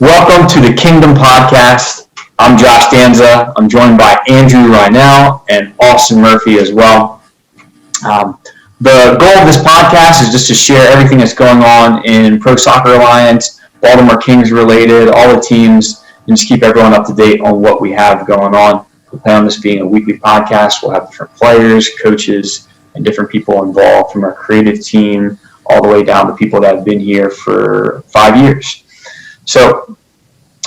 Welcome to the Kingdom Podcast. I'm Josh Danza. I'm joined by Andrew Reinel and Austin Murphy as well. The goal of this podcast is just to share everything that's going on in Pro Soccer Alliance, Baltimore Kings related, all the teams, and just keep everyone up to date on what we have going on. We plan on this being a weekly podcast. We'll have different players, coaches, and different people involved from our creative team all the way down to people that have been here for 5 years. So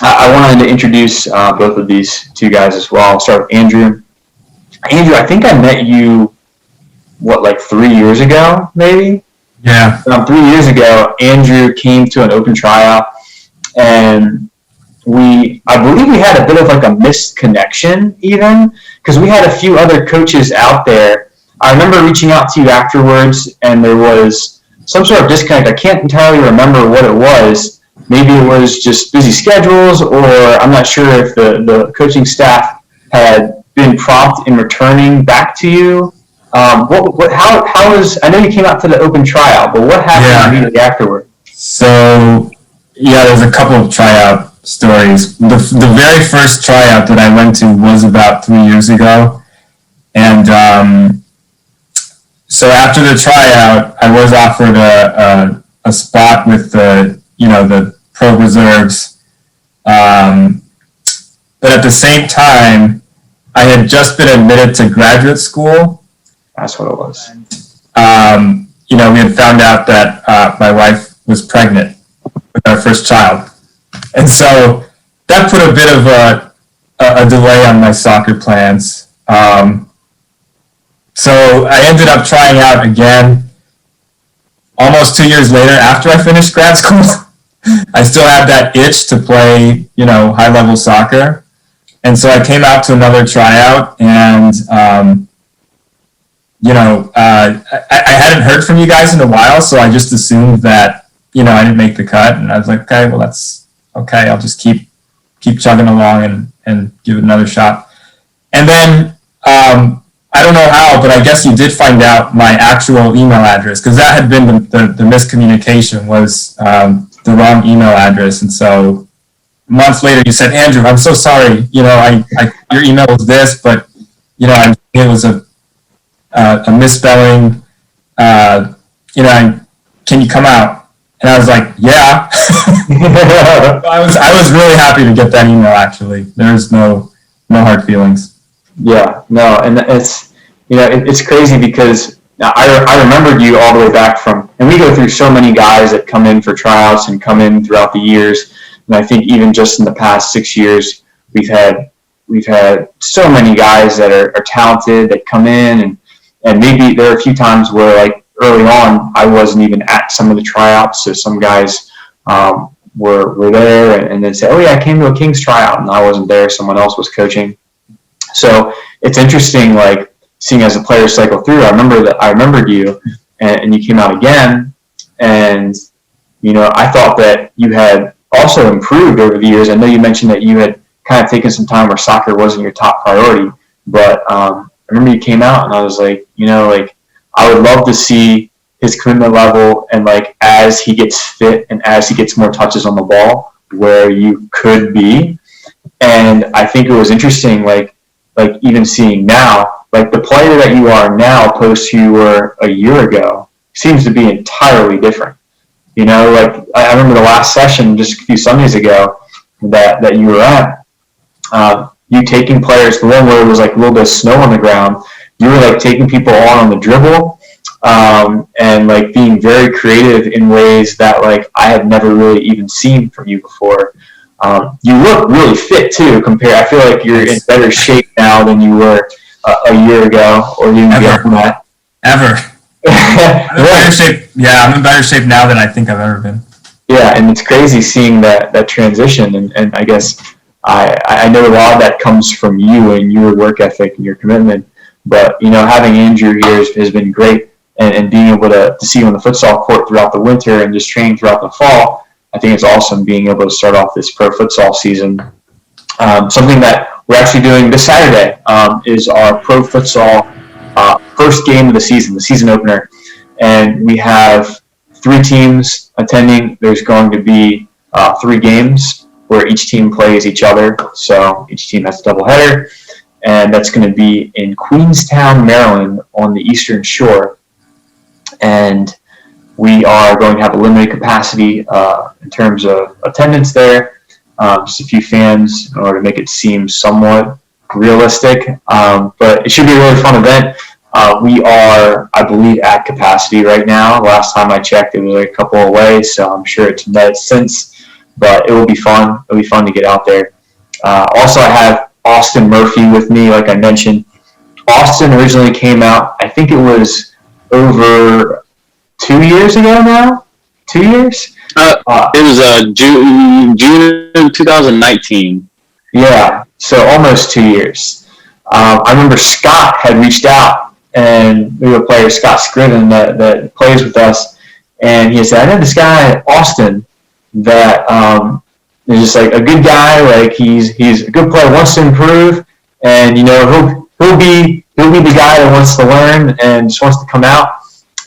I wanted to introduce both of these two guys as well. I'll start with Andrew. Andrew, I think I met you, 3 years ago, maybe? Yeah. 3 years ago, Andrew came to an open tryout, and I believe we had a bit of like a missed connection even, because we had a few other coaches out there. I remember reaching out to you afterwards, and there was some sort of disconnect. I can't entirely remember what it was. Maybe it was just busy schedules, or I'm not sure if the coaching staff had been prompt in returning back to you. How was, I know you came out to the open tryout, but what happened immediately afterward? So, there's a couple of tryout stories. The very first tryout that I went to was about 3 years ago. And so after the tryout, I was offered a spot with the pro reserves. But at the same time, I had just been admitted to graduate school. That's what it was. We had found out that my wife was pregnant with our first child. And so that put a bit of a delay on my soccer plans. So I ended up trying out again almost 2 years later after I finished grad school. I still had that itch to play, high-level soccer. And so I came out to another tryout, and, I hadn't heard from you guys in a while, so I just assumed that, I didn't make the cut. And I was like, okay, well, that's okay. I'll just keep chugging along and give it another shot. And then I don't know how, but I guess you did find out my actual email address, because that had been the miscommunication, was the wrong email address. And so a month later you said, Andrew, I'm so sorry, your email was this, but it was a misspelling, can you come out? And I was like, yeah. I was really happy to get that email, actually. There's no hard feelings. Yeah, no, and it's crazy because I remembered you all the way back from, and we go through so many guys that come in for tryouts and come in throughout the years. And I think even just in the past 6 years, we've had so many guys that are talented that come in, and maybe there are a few times where, like, early on, I wasn't even at some of the tryouts, so some guys were there and then say, oh yeah, I came to a Kings tryout, and I wasn't there, someone else was coaching. So it's interesting, like, seeing as the players cycle through. I remembered you, and you came out again, and I thought that you had also improved over the years. I know you mentioned that you had kind of taken some time where soccer wasn't your top priority, but I remember you came out, and I was like, I would love to see his commitment level, and like as he gets fit and as he gets more touches on the ball, where you could be. And I think it was interesting, like even seeing now, like the player that you are now opposed to you were a year ago seems to be entirely different. Like I remember the last session just a few Sundays ago that you were at, you taking players, the one where it was like a little bit of snow on the ground, you were like taking people on the dribble, and like being very creative in ways that like I had never really even seen from you before. You look really fit too. I feel like you're in better shape now than you were a year ago, or even beyond that. Ever. I'm in better shape. Yeah, I'm in better shape now than I think I've ever been. Yeah, and it's crazy seeing that transition, and I guess I know a lot of that comes from you and your work ethic and your commitment. But having Andrew here has been great, and being able to see you on the futsal court throughout the winter and just train throughout the fall. I think it's awesome being able to start off this pro futsal season. Something that we're actually doing this Saturday is our pro futsal first game of the season opener. And we have 3 teams attending. There's going to be 3 games. where each team plays each other. So each team has a doubleheader, and that's going to be in Queenstown, Maryland, on the Eastern Shore. And we are going to have a limited capacity in terms of attendance there, just a few fans in order to make it seem somewhat realistic. But it should be a really fun event. We are, I believe, at capacity right now. Last time I checked, it was like a couple away, so I'm sure it's met since. But it will be fun. It'll be fun to get out there. Also, I have Austin Murphy with me, like I mentioned. Austin originally came out, I think it was over 2 years ago now? 2 years? It was June 2019. Yeah, so almost 2 years. I remember Scott had reached out, and we have a player, Scott Scriven, that plays with us, and he said, I know this guy, Austin, that is just like a good guy, like he's a good player, wants to improve, and he'll be the guy that wants to learn and just wants to come out.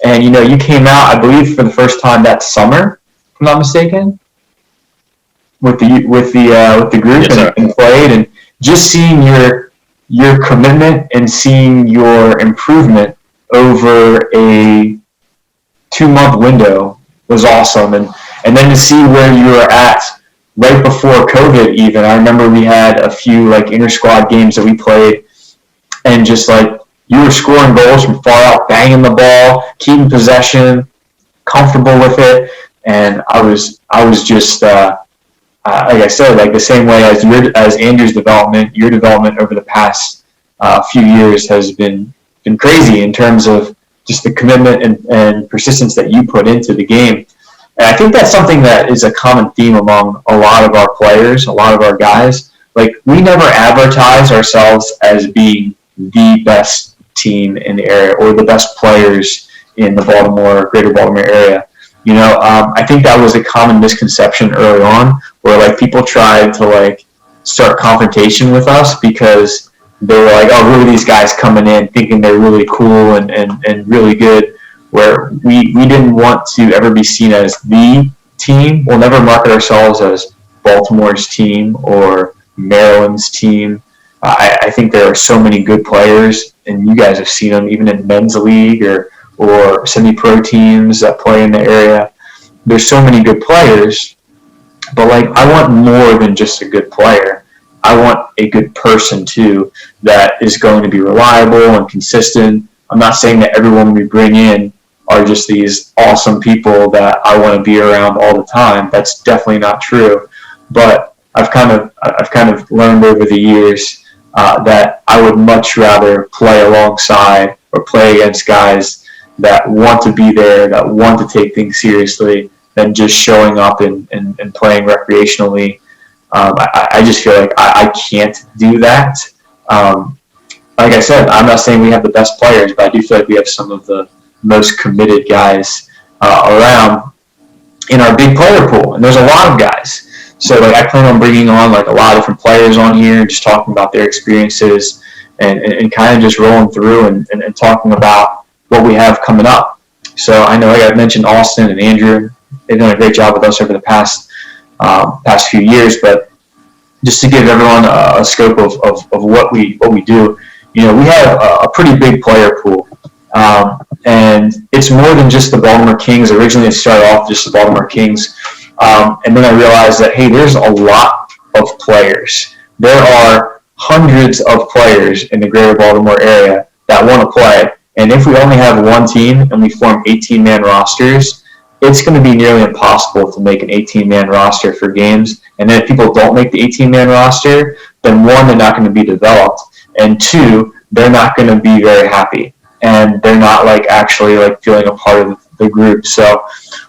And you came out, I believe, for the first time that summer, if I'm not mistaken, with the group. Yes, and played, and just seeing your commitment and seeing your improvement over a 2-month window was awesome. And then to see where you were at right before COVID even. I remember we had a few like inter-squad games that we played, and just like you were scoring goals from far out, banging the ball, keeping possession, comfortable with it. And I was just, like I said, like the same way as Andrew's development, your development over the past few years has been crazy in terms of just the commitment and persistence that you put into the game. And I think that's something that is a common theme among a lot of our players, a lot of our guys. Like, we never advertise ourselves as being the best team in the area or the best players in the greater Baltimore area. I think that was a common misconception early on, where like people tried to like start confrontation with us because they were like, oh, who are these guys coming in thinking they're really cool and really good, where we didn't want to ever be seen as the team. We'll never market ourselves as Baltimore's team or Maryland's team. I think there are so many good players, and you guys have seen them even in men's league or semi-pro teams that play in the area. There's so many good players, but like I want more than just a good player. I want a good person too that is going to be reliable and consistent. I'm not saying that everyone we bring in are just these awesome people that I want to be around all the time. That's definitely not true. But I've kind of learned over the years that I would much rather play alongside or play against guys that want to be there, that want to take things seriously, than just showing up and playing recreationally. I just feel like I can't do that. Like I said, I'm not saying we have the best players, but I do feel like we have some of the most committed guys around in our big player pool, and there's a lot of guys. So like I plan on bringing on like a lot of different players on here, just talking about their experiences and kind of just rolling through and talking about what we have coming up. So I know, like I mentioned, Austin and Andrew, they've done a great job with us over the past few years, but just to give everyone a scope of what we do, we have a pretty big player pool. And it's more than just the Baltimore Kings. Originally it started off just the Baltimore Kings. And then I realized that, hey, there's a lot of players. There are hundreds of players in the greater Baltimore area that want to play. And if we only have one team and we form 18-man rosters, it's going to be nearly impossible to make an 18-man roster for games. And then if people don't make the 18-man roster, then one, they're not going to be developed. And two, they're not going to be very happy. And they're not like actually like feeling a part of the group. So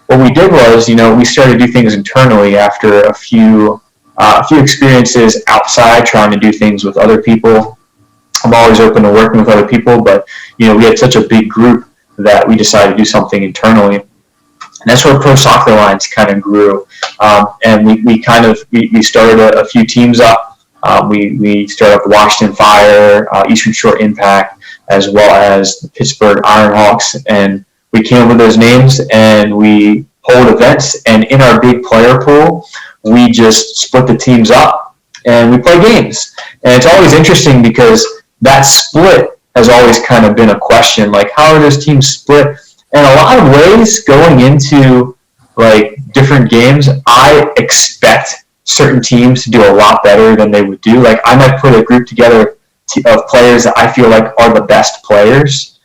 what we did was, we started to do things internally after a few experiences outside trying to do things with other people. I'm always open to working with other people, but we had such a big group that we decided to do something internally. And that's where Pro Soccer Lines kind of grew. And we started a few teams up. We started up Washington Fire, Eastern Shore Impact, as well as the Pittsburgh Ironhawks, and we came up with those names and we hold events. And in our big player pool, we just split the teams up and we play games. And it's always interesting because that split has always kind of been a question, like how are those teams split? In a lot of ways, going into like different games, I expect certain teams to do a lot better than they would do. Like I might put a group together of players that I feel like are the best players.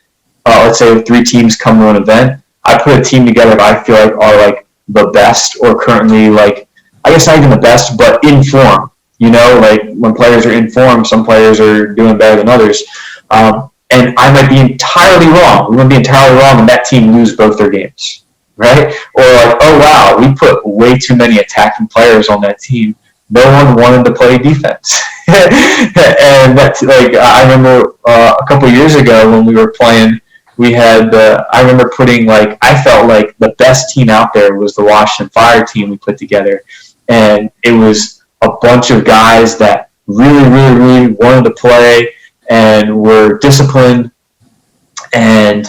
Let's say 3 teams come to an event. I put a team together that I feel like are like the best or currently like, I guess not even the best, but in form. You know, like when players are in form, some players are doing better than others. And I might be entirely wrong. We might be entirely wrong and that team lose both their games, right? Or like, oh wow, we put way too many attacking players on that team. No one wanted to play defense. And that's like, I remember a couple years ago when we were playing, we had, I remember putting like, I felt like the best team out there was the Washington Fire team we put together. And it was a bunch of guys that really wanted to play and were disciplined and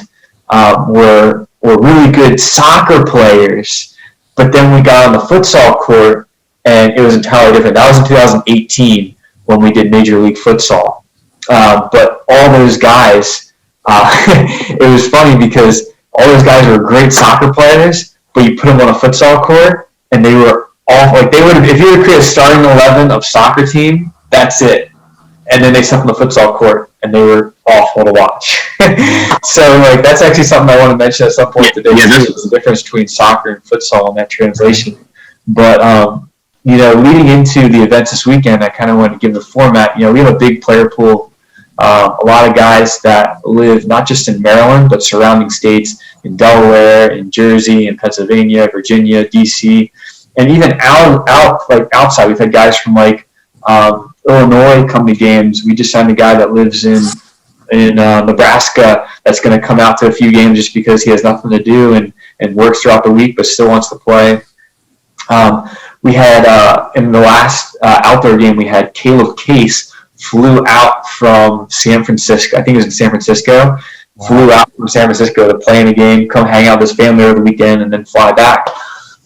were really good soccer players. But then we got on the futsal court and it was entirely different. That was in 2018 when we did Major League Futsal. But all those guys, it was funny because all those guys were great soccer players, but you put them on a futsal court and they were all like, they would have, if you would create a starting 11 of soccer team, that's it. And then they stepped on the futsal court and they were awful to watch. So like that's actually something I want to mention at some point today. There's the difference between soccer and futsal in that translation. But you know, leading into the events this weekend, I kind of wanted to give the format. You know, we have a big player pool. A lot of guys that live not just in Maryland but surrounding states, in Delaware, in Jersey, in Pennsylvania, Virginia, DC, and even outside. We've had guys from like Illinois come to games. We just signed a guy that lives in Nebraska that's going to come out to a few games just because he has nothing to do and works throughout the week but still wants to play. We had in the last outdoor game, we had Caleb Case flew out from San Francisco. I think it was in San Francisco. Wow. Flew out from San Francisco to play in a game, come hang out with his family over the weekend, and then fly back.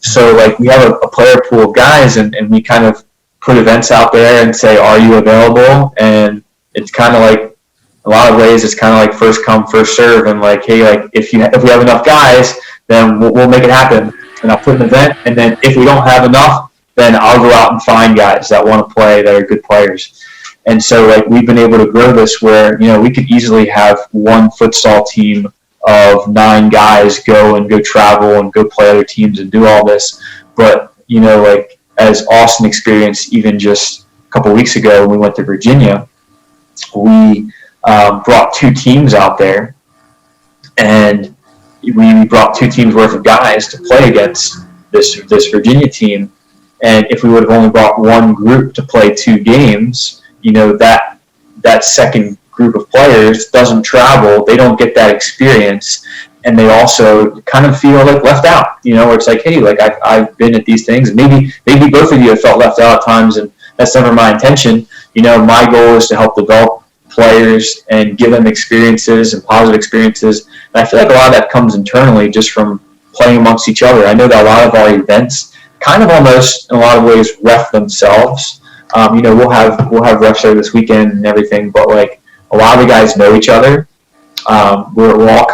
So like we have a player pool of guys, and we kind of put events out there and say, are you available? And it's kind of like, a lot of ways, it's kind of like first come, first serve, and like, hey, like if we have enough guys, then we'll make it happen. And I'll put an event, and then if we don't have enough, then I'll go out and find guys that want to play that are good players. And so like we've been able to grow this where, you know, we could easily have one futsal team of 9 guys go travel and go play other teams and do all this. But, you know, like as Austin experienced even just a couple weeks ago when we went to Virginia, we brought 2 teams out there, and we brought 2 teams worth of guys to play against this Virginia team. And if we would have only brought one group to play 2 games, you know, that second group of players doesn't travel, they don't get that experience, and they also kind of feel like left out, you know, where it's like, hey, like I've been at these things, and maybe both of you have felt left out at times, and that's never my intention. You know, my goal is to help develop players and give them experiences and positive experiences, and I feel like a lot of that comes internally just from playing amongst each other. I know that a lot of our events kind of almost in a lot of ways ref themselves. You know, we'll have refs there this weekend and everything, but like a lot of the guys know each other. We're all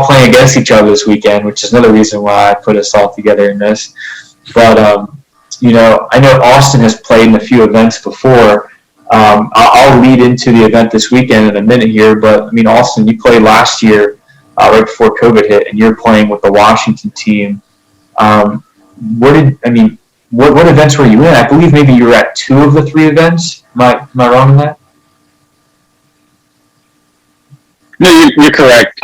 playing against each other this weekend, which is another reason why I put us all together in this. But you know, I know Austin has played in a few events before. I'll lead into the event this weekend in a minute here, but I mean, Austin, you played last year right before COVID hit, and you're playing with the Washington team. What events were you in? I believe maybe you were at 2 of the 3 events. Am I wrong in that? No, you're correct.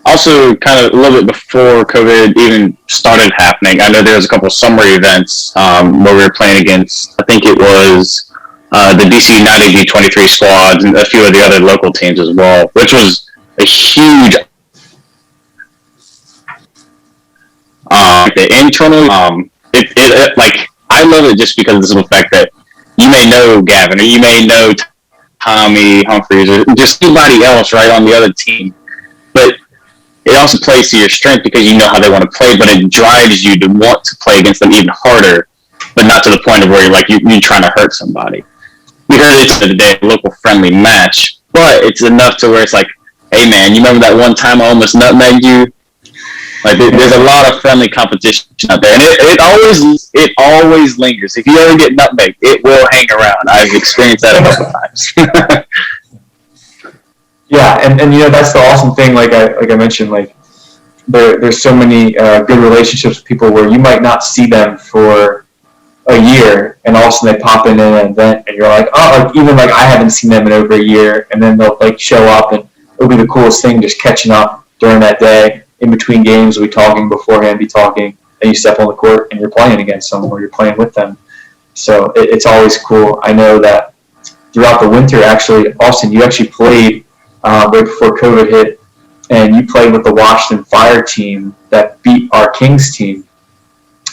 Also, kind of a little bit before COVID even started happening, I know there was a couple of summer events where we were playing against, I think it was the DC United U23 squads and a few of the other local teams as well, which was a huge internally. Like, I love it just because of the simple fact that you may know Gavin or you may know Tommy Humphreys or just anybody else right on the other team, but it also plays to your strength because you know how they want to play, but it drives you to want to play against them even harder. but not to the point of where you're trying to hurt somebody. Because it's the day a local friendly match, but it's enough to where it's like, hey man, you remember that one time I almost nutmegged you? Like there's a lot of friendly competition out there, and it always lingers. If you ever get nutmegged, it will hang around. I've experienced that a couple times. Yeah, and that's the awesome thing. Like I mentioned, like there's so many good relationships with people where you might not see them for a year, and all of a sudden they pop in an event, and you're like, oh, like even like I haven't seen them in over a year, and then they'll like show up, and it'll be the coolest thing, just catching up during that day. In between games, we talking beforehand, be talking, and you step on the court and you're playing against them or you're playing with them. So it's always cool. I know that throughout the winter, actually, Austin, you actually played right before COVID hit, and you played with the Washington Fire team that beat our Kings team.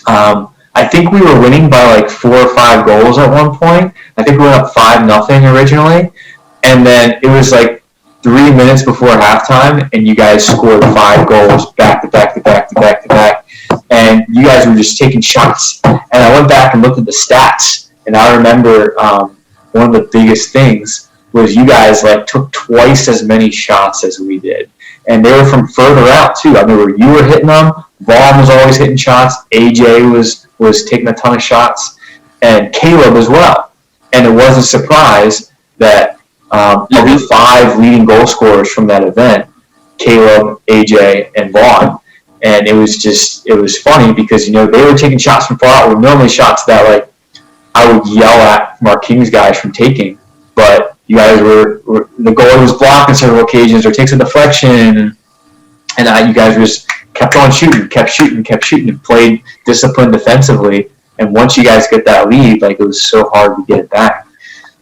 I think we were winning by like 4 or 5 goals at one point. I think we went up 5-0 originally, and then it was like 3 minutes before halftime, and you guys scored 5 goals back to back to back to back to back, and you guys were just taking shots. And I went back and looked at the stats, and I remember one of the biggest things was you guys like took twice as many shots as we did, and they were from further out too. I remember you were hitting them. Vaughn was always hitting shots. AJ was taking a ton of shots, and Caleb as well. And it was a surprise that of the 5 leading goal scorers from that event, Caleb, AJ, and Vaughn. And it was funny because, they were taking shots from far out. Were normally shots that, like, I would yell at from our Kings guys from taking. But you guys the goalie was blocked on several occasions or takes a deflection. And you guys just kept on shooting, kept shooting, and played disciplined defensively. And once you guys get that lead, like, it was so hard to get it back.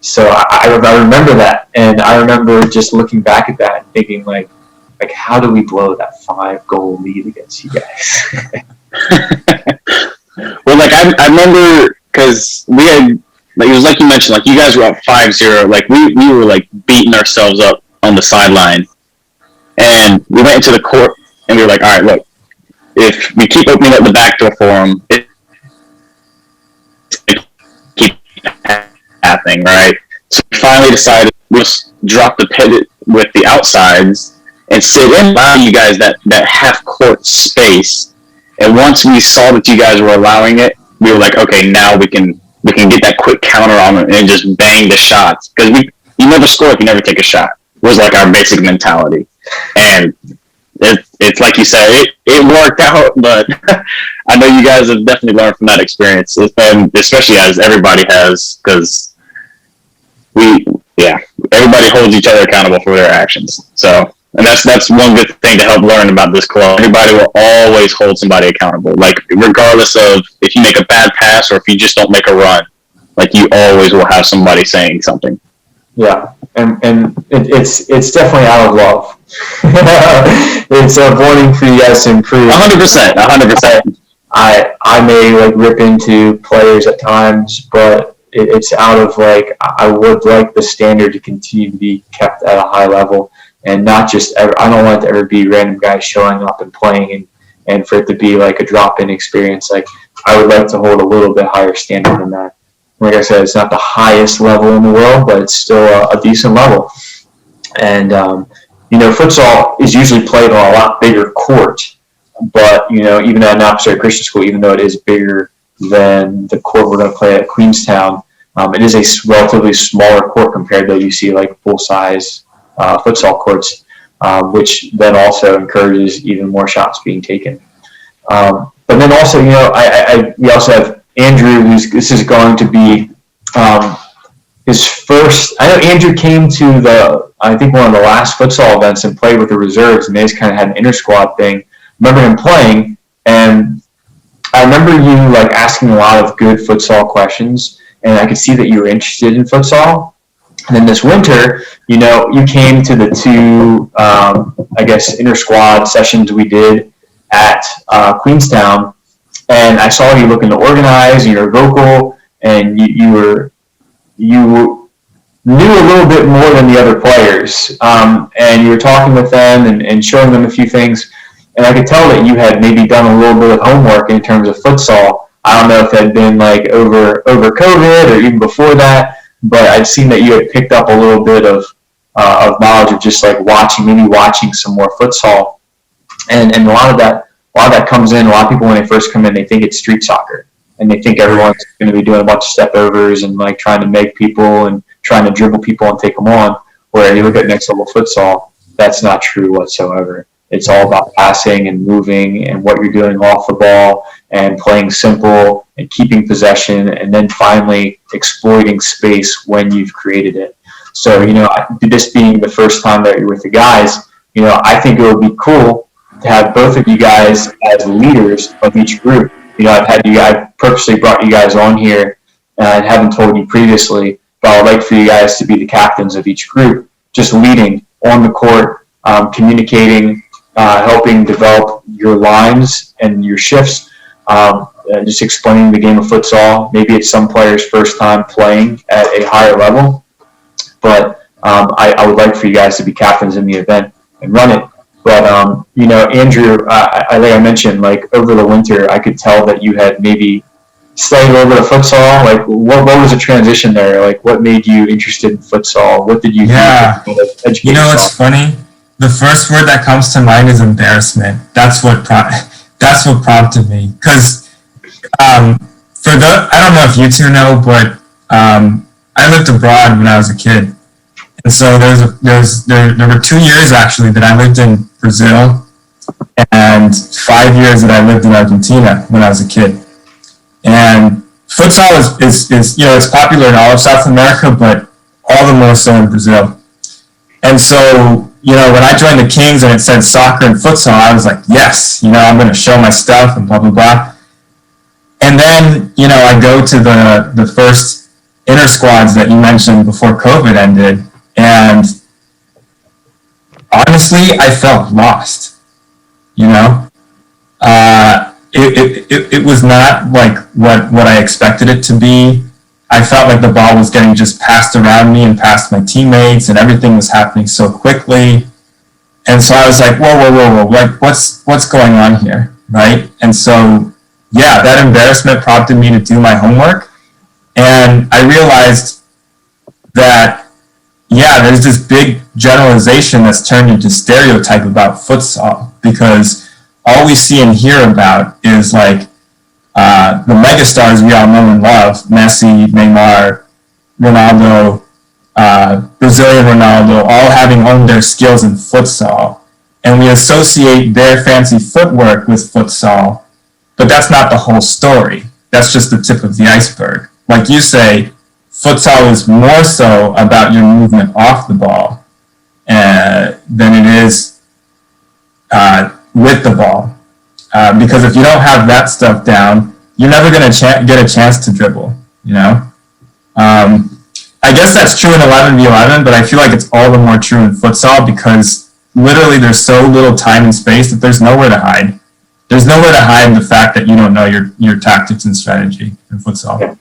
So I remember that, and I remember just looking back at that and thinking, like how do we blow that 5-goal lead against you guys? Well, like I remember because we had, like it was like you mentioned, like you guys were up 5-0, like we were like beating ourselves up on the sideline, and we went into the court and we were like, all right, look, if we keep opening up the back door for them, it keep happening, right? So we finally decided we'll just drop the pivot with the outsides and sit in, allow you guys that half court space. And once we saw that you guys were allowing it, we were like, okay, now we can get that quick counter on it and just bang the shots, because you never score if you never take a shot. Was like our basic mentality, and it's like you said, it worked out. But I know you guys have definitely learned from that experience, and especially as everybody has, because everybody holds each other accountable for their actions. So, and that's one good thing to help learn about this club. Everybody will always hold somebody accountable, like regardless of if you make a bad pass or if you just don't make a run, like you always will have somebody saying something. Yeah, and it's definitely out of love. It's wanting for you guys to improve. 100%. I may like rip into players at times, but it's out of like I would like the standard to continue to be kept at a high level, and not just I don't want it to ever be random guys showing up and playing and for it to be like a drop-in experience. Like I would like to hold a little bit higher standard than that. Like I said, it's not the highest level in the world, but it's still a decent level. And futsal is usually played on a lot bigger court, but even at an opposite Christian school, even though it is bigger than the court we're going to play at Queenstown, it is a relatively smaller court compared to you see like full-size futsal courts, which then also encourages even more shots being taken. But then also, we also have Andrew, this is going to be his first. I know Andrew came to I think one of the last futsal events and played with the reserves, and they just kind of had an inter-squad thing. Remember him playing, and I remember you like asking a lot of good futsal questions, and I could see that you were interested in futsal. And then this winter, you came to the 2, I guess, inter-squad sessions we did at Queenstown, and I saw you looking to organize, and you're vocal, and you knew a little bit more than the other players, and you were talking with them and showing them a few things, and I could tell that you had maybe done a little bit of homework in terms of futsal I don't know if it had been like over COVID or even before that, but I'd seen that you had picked up a little bit of knowledge of just like watching some more futsal, and a lot of that comes in. A lot of people when they first come in, they think it's street soccer, and they think everyone's going to be doing a bunch of step overs and like trying to make people and trying to dribble people and take them on. Where you look at next level futsal, that's not true whatsoever. It's all about passing and moving and what you're doing off the ball and playing simple and keeping possession and then finally exploiting space when you've created it. So, this being the first time that you're with the guys, I think it would be cool to have both of you guys as leaders of each group. I've purposely brought you guys on here and haven't told you previously, but I would like for you guys to be the captains of each group, just leading on the court, communicating, helping develop your lines and your shifts, just explaining the game of futsal. Maybe it's some players' first time playing at a higher level, but I would like for you guys to be captains in the event and run it. But, Andrew, like I mentioned, like over the winter, I could tell that you had maybe studied a little bit of futsal. Like, what was the transition there? Like, what made you interested in futsal? What did you do to educate yourself? It's funny. The first word that comes to mind is embarrassment. That's what prompted me. Because I don't know if you two know, but I lived abroad when I was a kid. And so there were 2 years actually that I lived in Brazil and 5 years that I lived in Argentina when I was a kid. And futsal is it's popular in all of South America, but all the more so in Brazil. And so, when I joined the Kings and it said soccer and futsal, I was like, yes, I'm going to show my stuff and blah, blah, blah. And then, I go to the first inter squads that you mentioned before COVID ended. And honestly, I felt lost, It was not like what I expected it to be. I felt like the ball was getting just passed around me and past my teammates, and everything was happening so quickly. And so I was like, whoa, like what's going on here, right? And so, yeah, that embarrassment prompted me to do my homework, and I realized that, yeah, there's this big generalization that's turned into stereotype about futsal, because all we see and hear about is like the megastars we all know and love, Messi, Neymar, Ronaldo, Brazilian Ronaldo, all having honed their skills in futsal. And we associate their fancy footwork with futsal, but that's not the whole story. That's just the tip of the iceberg. Like you say, futsal is more so about your movement off the ball than it is with the ball. Because if you don't have that stuff down, you're never going to get a chance to dribble, I guess that's true in 11v11, but I feel like it's all the more true in futsal because literally there's so little time and space that there's nowhere to hide. There's nowhere to hide the fact that you don't know your tactics and strategy in futsal. Yeah.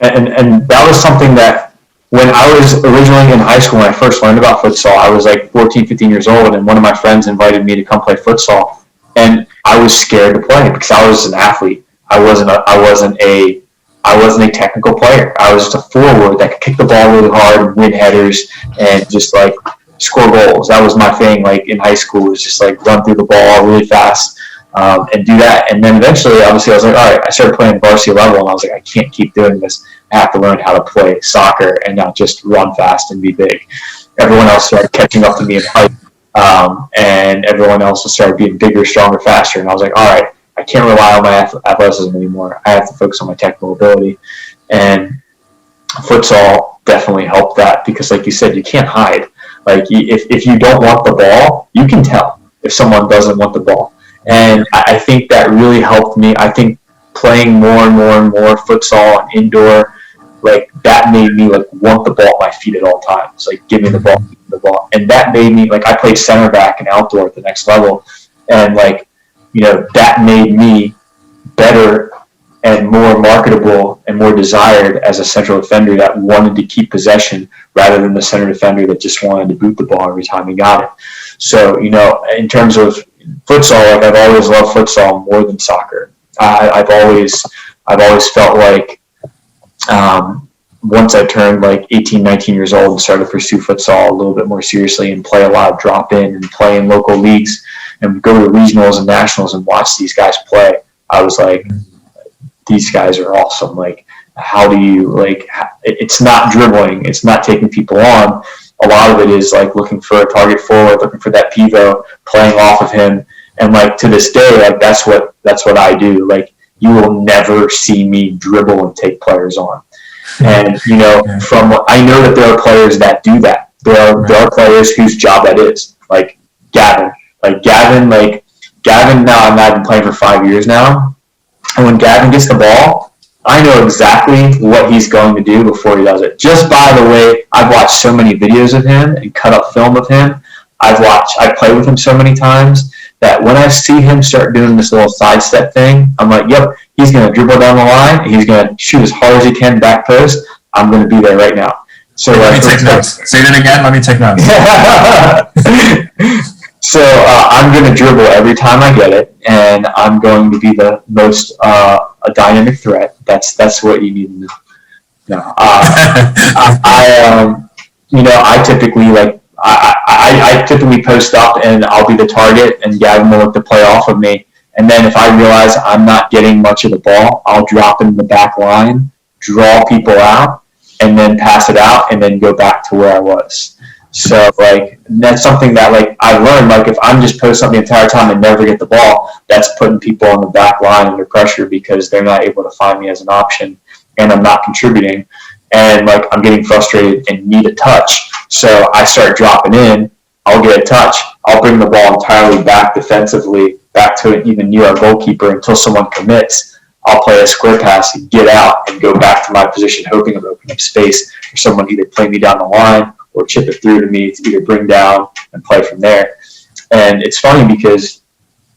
And that was something that when I was originally in high school, when I first learned about futsal, I was like 14, 15 years old, and one of my friends invited me to come play futsal. And I was scared to play because I was an athlete. I wasn't a technical player. I was just a forward that could kick the ball really hard, win headers, and just like score goals. That was my thing. Like in high school, was just like run through the ball really fast and do that. And then eventually, obviously, I was like, all right. I started playing varsity level, and I was like, I can't keep doing this. I have to learn how to play soccer and not just run fast and be big. Everyone else started catching up to me in height. And everyone else started being bigger, stronger, faster. And I was like, all right, I can't rely on my athleticism anymore. I have to focus on my technical ability. And futsal definitely helped that because, like you said, you can't hide. Like, if you don't want the ball, you can tell if someone doesn't want the ball. And I think that really helped me. I think playing more and more futsal and indoor, like that made me like want the ball at my feet at all times. Like, give me the ball. And that made me, like, I played center back and outdoor at the next level. And, like, that made me better and more marketable and more desired as a central defender that wanted to keep possession rather than the center defender that just wanted to boot the ball every time he got it. So, in terms of futsal, like, I've always loved futsal more than soccer. I've always felt like once I turned like 18, 19 years old and started to pursue futsal a little bit more seriously and play a lot of drop in and play in local leagues and go to regionals and nationals and watch these guys play, I was like, these guys are awesome. Like, how do you, like, it's not dribbling, it's not taking people on. A lot of it is like looking for a target forward, looking for that pivot, playing off of him. And like to this day, like that's what I do. Like, you will never see me dribble and take players on. And you know, from what I know, that there are players that do that. There are players whose job that is. Like Gavin. Gavin now, I've been playing for 5 years now. And when Gavin gets the ball, I know exactly what he's going to do before he does it. Just by the way, I've watched so many videos of him and cut up film of him. I've played with him so many times that when I see him start doing this little sidestep thing, I'm like, yep, he's going to dribble down the line, and he's going to shoot as hard as he can back post. I'm going to be there right now. So let me take notes. Say that again. Let me take notes. So I'm going to dribble every time I get it, and I'm going to be the most a dynamic threat. That's what you need to know. No, I typically I typically post up and I'll be the target, and Gavin will look to play off of me. And then if I realize I'm not getting much of the ball, I'll drop in the back line, draw people out, and then pass it out, and then go back to where I was. So like that's something that like I learned. Like if I'm just posting up the entire time and never get the ball, that's putting people on the back line under pressure because they're not able to find me as an option, and I'm not contributing, and like I'm getting frustrated and need a touch. So I start dropping in. I'll get a touch. I'll bring the ball entirely back defensively, back to it even near our goalkeeper until someone commits. I'll play a square pass and get out and go back to my position, hoping of opening up space for someone to either play me down the line or chip it through to me to either bring down and play from there. And it's funny because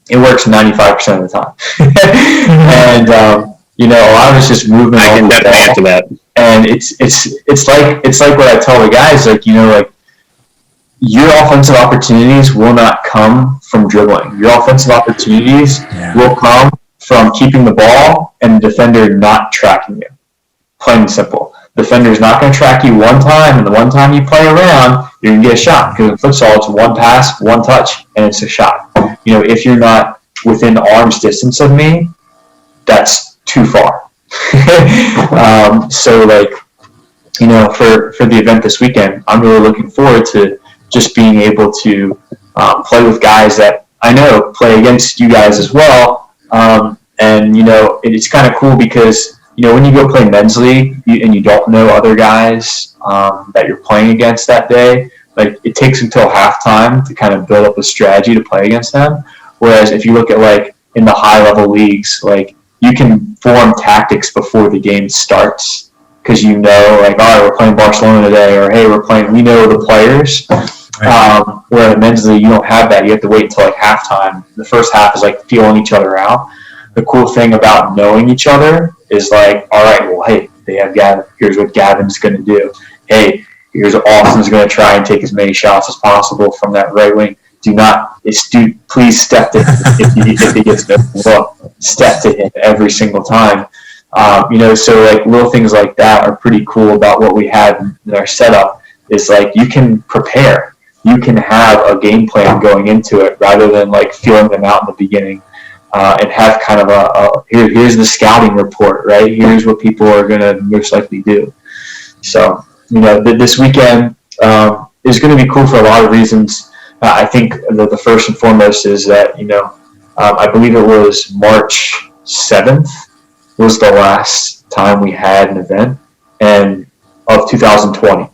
it works 95% of the time. And a lot of it's just movement. I can definitely answer that. And it's like what I tell the guys, like your offensive opportunities will not come from dribbling. Your offensive opportunities will come from keeping the ball and the defender not tracking you. Plain and simple. The defender's not going to track you one time, and the one time you play around, you're going to get a shot. Because in futsal, it's one pass, one touch, and it's a shot. If you're not within arm's distance of me, that's too far. So for the event this weekend, I'm really looking forward to just being able to play with guys that I know play against you guys as well. It's kind of cool because when you go play men's league and you don't know other guys that you're playing against that day, like it takes until halftime to kind of build up a strategy to play against them. Whereas if you look at like in the high level leagues, like you can form tactics before the game starts because like, all right, we're playing Barcelona today, or hey, we know the players. Where in men's league, you don't have that. You have to wait until like halftime. The first half is like feeling each other out. The cool thing about knowing each other is like, all right, well, hey, they have Gavin. Here's what Gavin's going to do. Hey, here's what Austin's going to try and take as many shots as possible from that right wing. Please step to him if he gets no look. Step to him every single time. So like little things like that are pretty cool about what we have in our setup. Is like you can prepare. You can have a game plan going into it rather than like feeling them out in the beginning. And have kind of here's the scouting report, right? Here's what people are going to most likely do. So, this weekend is going to be cool for a lot of reasons. I think the first and foremost is that, I believe it was March 7th was the last time we had an event of 2020.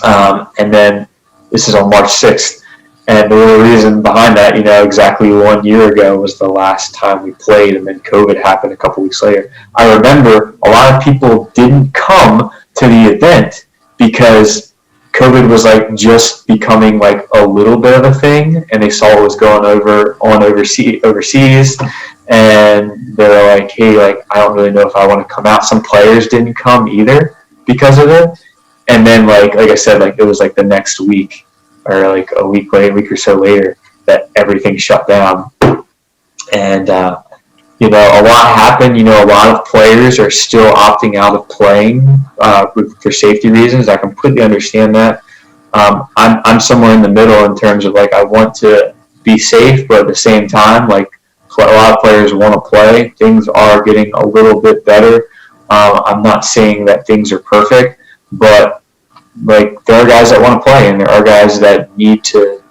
And then this is on March 6th. And the real reason behind that, exactly 1 year ago was the last time we played, and then COVID happened a couple weeks later. I remember a lot of people didn't come to the event because COVID was like just becoming like a little bit of a thing, and they saw what was going on overseas, and they're like, hey, like I don't really know if I want to come out. Some players didn't come either because of it, and then like I said, like it was like the next week. Or like a week or so later, that everything shut down. And a lot happened. A lot of players are still opting out of playing for safety reasons. I completely understand that. I'm somewhere in the middle in terms of I want to be safe, but at the same time, a lot of players want to play. Things are getting a little bit better. I'm not saying that things are perfect, but there are guys that want to play, and there are guys that need to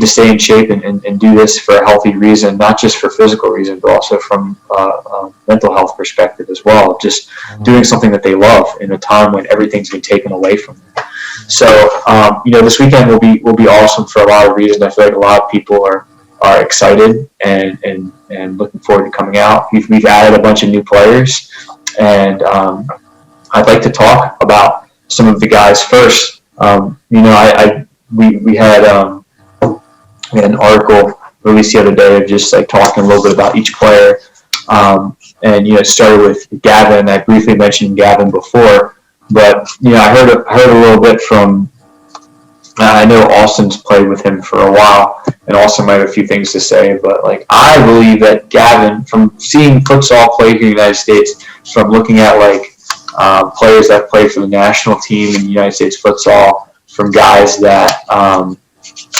stay in shape and do this for a healthy reason, not just for physical reason, but also from a mental health perspective as well. Just doing something that they love in a time when everything's been taken away from them. So, this weekend will be awesome for a lot of reasons. I feel like a lot of people are excited and looking forward to coming out. We've added a bunch of new players, and I'd like to talk about some of the guys first. We had an article released the other day of just talking a little bit about each player, and it started with Gavin. I briefly mentioned Gavin before, but I heard a little bit from. I know Austin's played with him for a while, and Austin might have a few things to say, but I believe that Gavin, from seeing futsal play here in the United States, from looking at players that play for the national team in the United States futsal, from guys that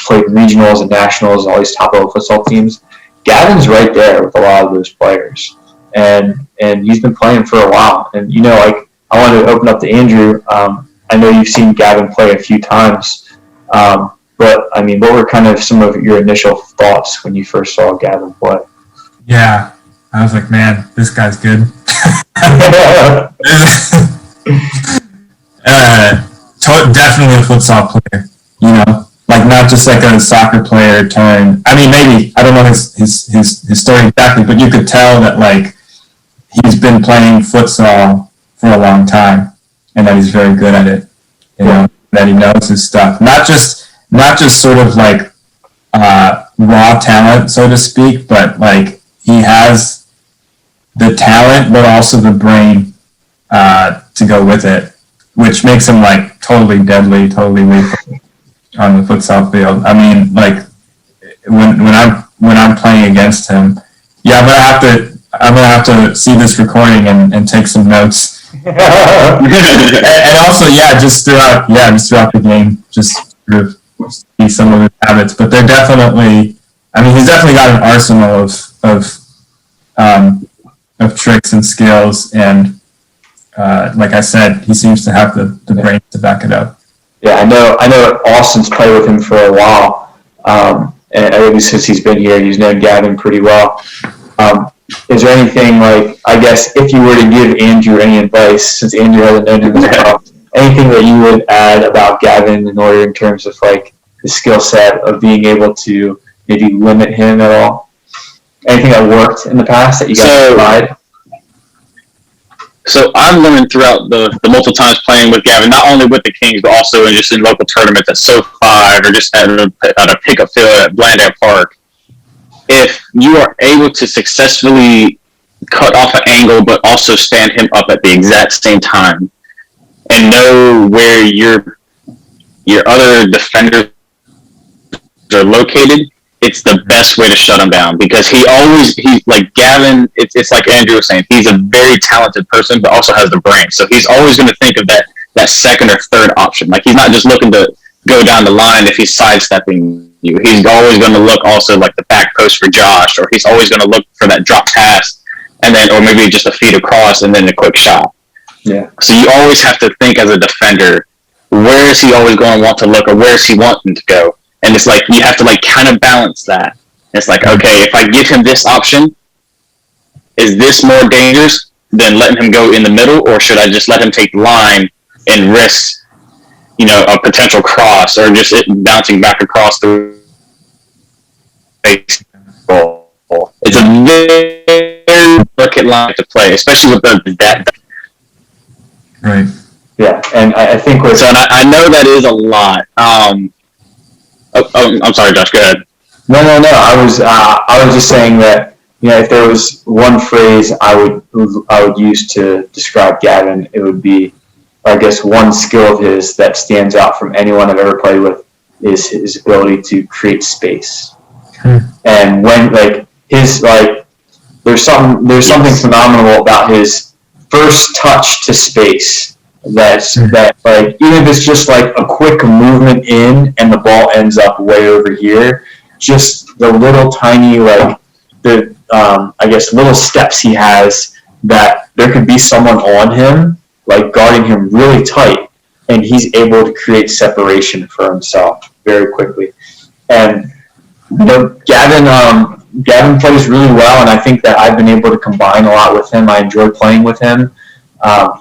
played regionals and nationals and all these top-level futsal teams, Gavin's right there with a lot of those players, and he's been playing for a while. And I wanted to open up to Andrew. I know you've seen Gavin play a few times. But what were kind of some of your initial thoughts when you first saw Gavin play? Yeah, I was like, man, this guy's good. Definitely a futsal player, not just a soccer player turned. Maybe, I don't know his story exactly, but you could tell that he's been playing futsal for a long time and that he's very good at it, that he knows his stuff. Not just sort of raw talent, so to speak, but he has the talent, but also the brain to go with it, which makes him totally deadly, totally lethal on the futsal field. When I'm playing against him, yeah, I'm gonna have to see this recording and take some notes. and also, just throughout the game, just sort of see some of his habits. But they're definitely, he's definitely got an arsenal of tricks and skills, and like I said, he seems to have the brain to back it up. Yeah, I know Austin's played with him for a while, and at least since he's been here, he's known Gavin pretty well. Is there anything I guess if you were to give Andrew any advice, since Andrew hasn't known him as well, anything that you would add about Gavin in terms of the skill set of being able to maybe limit him at all? Anything that worked in the past that you guys tried? So I've learned throughout the multiple times playing with Gavin, not only with the Kings, but also in local tournaments at SoFi or just at a pickup field at Blandale Park. If you are able to successfully cut off an angle, but also stand him up at the exact same time, and know where your other defenders are located, it's the best way to shut him down, because he's like Gavin. It's like Andrew was saying, he's a very talented person, but also has the brain. So he's always going to think of that second or third option. He's not just looking to go down the line if he's sidestepping you. He's always going to look also the back post for Josh, or he's always going to look for that drop pass, and then, or maybe just a feed across and then a quick shot. Yeah. So you always have to think as a defender, where is he always going to want to look, or where is he wanting to go? And it's you have to kind of balance that. It's okay, if I give him this option, is this more dangerous than letting him go in the middle, or should I just let him take the line and risk, a potential cross, or just it bouncing back across the baseball? It's a very delicate line to play, especially with that. Right. Yeah, and I think so. And I know that is a lot. I'm sorry, Josh. Go ahead. No. I was just saying that if there was one phrase I would use to describe Gavin, it would be, I guess, one skill of his that stands out from anyone I've ever played with is his ability to create space. And when his there's something phenomenal about his first touch to space. That like even if it's just like a quick movement in and the ball ends up way over here, just the little tiny like the I guess little steps he has that there could be someone on him like guarding him really tight, and he's able to create separation for himself very quickly. And Gavin plays really well, and I think that I've been able to combine a lot with him. I enjoy playing with him.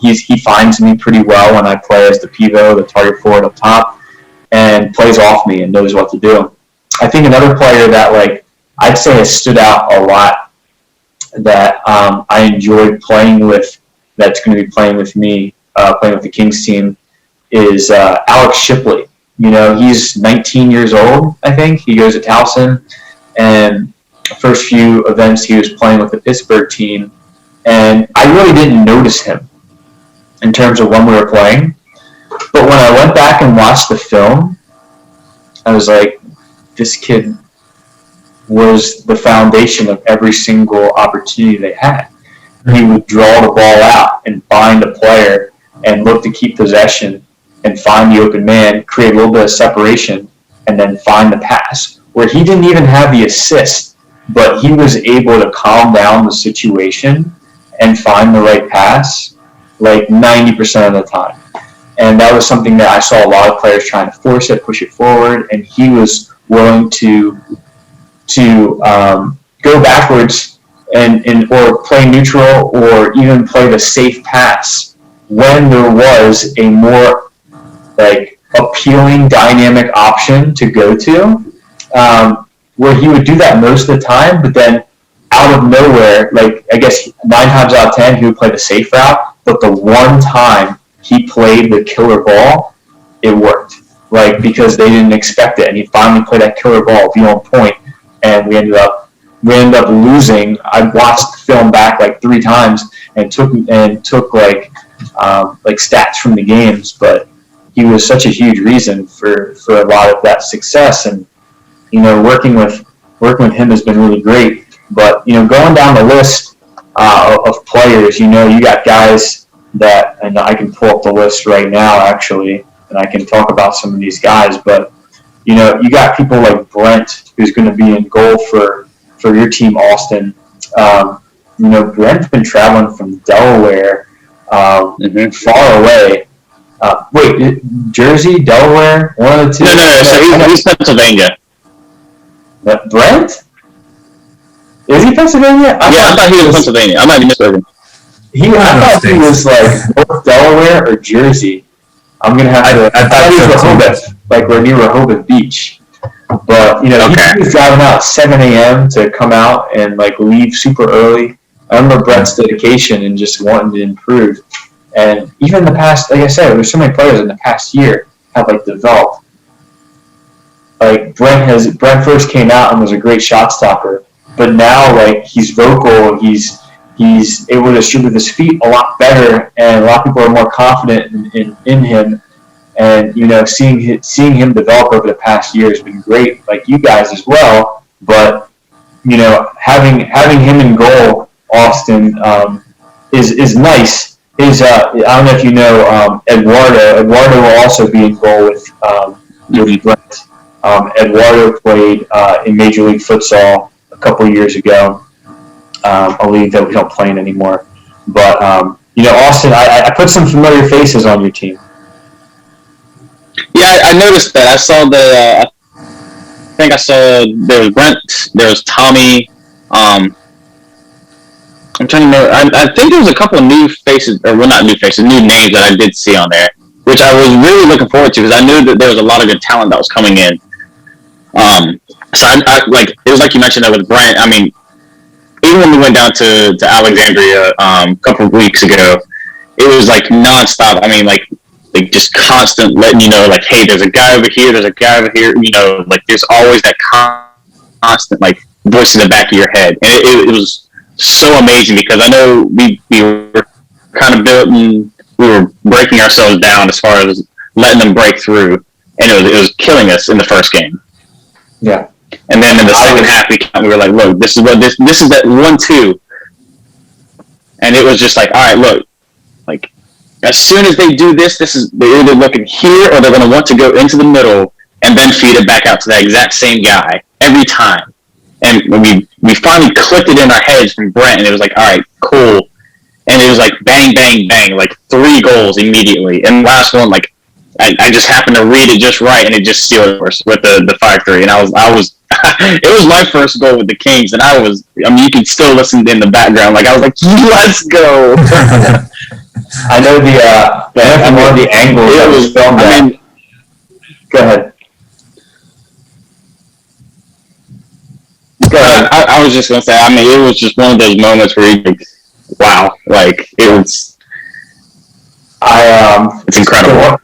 He finds me pretty well when I play as the pivot, the target forward up top, and plays off me and knows what to do. I think another player that like I'd say has stood out a lot that I enjoyed playing with, that's going to be playing with me, playing with the Kings team, is Alex Shipley. He's 19 years old, I think. He goes to Towson, and the first few events he was playing with the Pittsburgh team, and I really didn't notice him in terms of when we were playing. But when I went back and watched the film, I was like, this kid was the foundation of every single opportunity they had. He would draw the ball out and find a player and look to keep possession and find the open man, create a little bit of separation, and then find the pass, where he didn't even have the assist, but he was able to calm down the situation and find the right pass like 90% of the time. And that was something that I saw a lot of players trying to force it, push it forward, and he was willing to go backwards and or play neutral or even play the safe pass when there was a more like appealing dynamic option to go to, where he would do that most of the time, but then out of nowhere, like I guess 9 times out of 10 he would play the safe route, but the one time he played the killer ball, it worked. Like because they didn't expect it, and he finally played that killer ball, be on point, and we ended up losing. I watched the film back like 3 times and took like stats from the games, but he was such a huge reason for a lot of that success. And working with him has been really great. But going down the list of players, you got guys that, and I can pull up the list right now actually, and I can talk about some of these guys. But you got people like Brent, who's going to be in goal for your team, Austin. Brent's been traveling from Delaware, far away. Wait, Jersey, Delaware, one of the two? No. So he's Pennsylvania. Brent? Is he Pennsylvania? I thought he was Pennsylvania. I might be mistaken. I thought he was like both Delaware or Jersey. I'm gonna have to. I thought he was Rehoboth, like we're near Rehoboth Beach. But he was driving out at 7 a.m. to come out and like leave super early. I remember Brett's dedication and just wanting to improve. And even in the past, like I said, there's so many players in the past year have like developed. Like Brent first came out and was a great shot stopper, but now like he's vocal, he's able to distribute his feet a lot better, and a lot of people are more confident in him. And seeing him develop over the past year has been great, like you guys as well. But having him in goal, Austin, is nice. I don't know if you know Eduardo. Eduardo will also be in goal with Brent. Eduardo played in Major League Futsal a couple years ago, a league that we don't play in anymore. But Austin, I put some familiar faces on your team. Yeah, I noticed that. I saw I think I saw there was Brent, there was Tommy. I'm trying to remember. I think there was a couple of new faces, or well, not new faces, new names that I did see on there, which I was really looking forward to because I knew that there was a lot of good talent that was coming in. So I like it was like you mentioned that with Brent. I mean, even when we went down to Alexandria a couple of weeks ago, it was like nonstop. I mean, like just constant letting you know, like, hey, there's a guy over here, there's a guy over here. Like there's always that constant like voice in the back of your head, and it was so amazing because I know we were kind of building, we were breaking ourselves down as far as letting them break through, and it was killing us in the first game. Yeah. And then in the second half, we were like, look, this is that 1-2 And it was just like, all right, look, like as soon as they do this, they're either looking here or they're going to want to go into the middle and then feed it back out to that exact same guy every time. And we finally clicked it in our heads from Brent, and it was like, all right, cool. And it was like bang, bang, bang, like 3 goals immediately. And the last one, like I just happened to read it just right, and it just sealed us with the 5-3. And I was it was my first goal with the Kings, and I mean, you can still listen in the background. Like I was like, let's go. I know one of the angles that was filmed. I mean, go ahead. I was just gonna say, I mean, it was just one of those moments where you like, wow, like it was. It's incredible.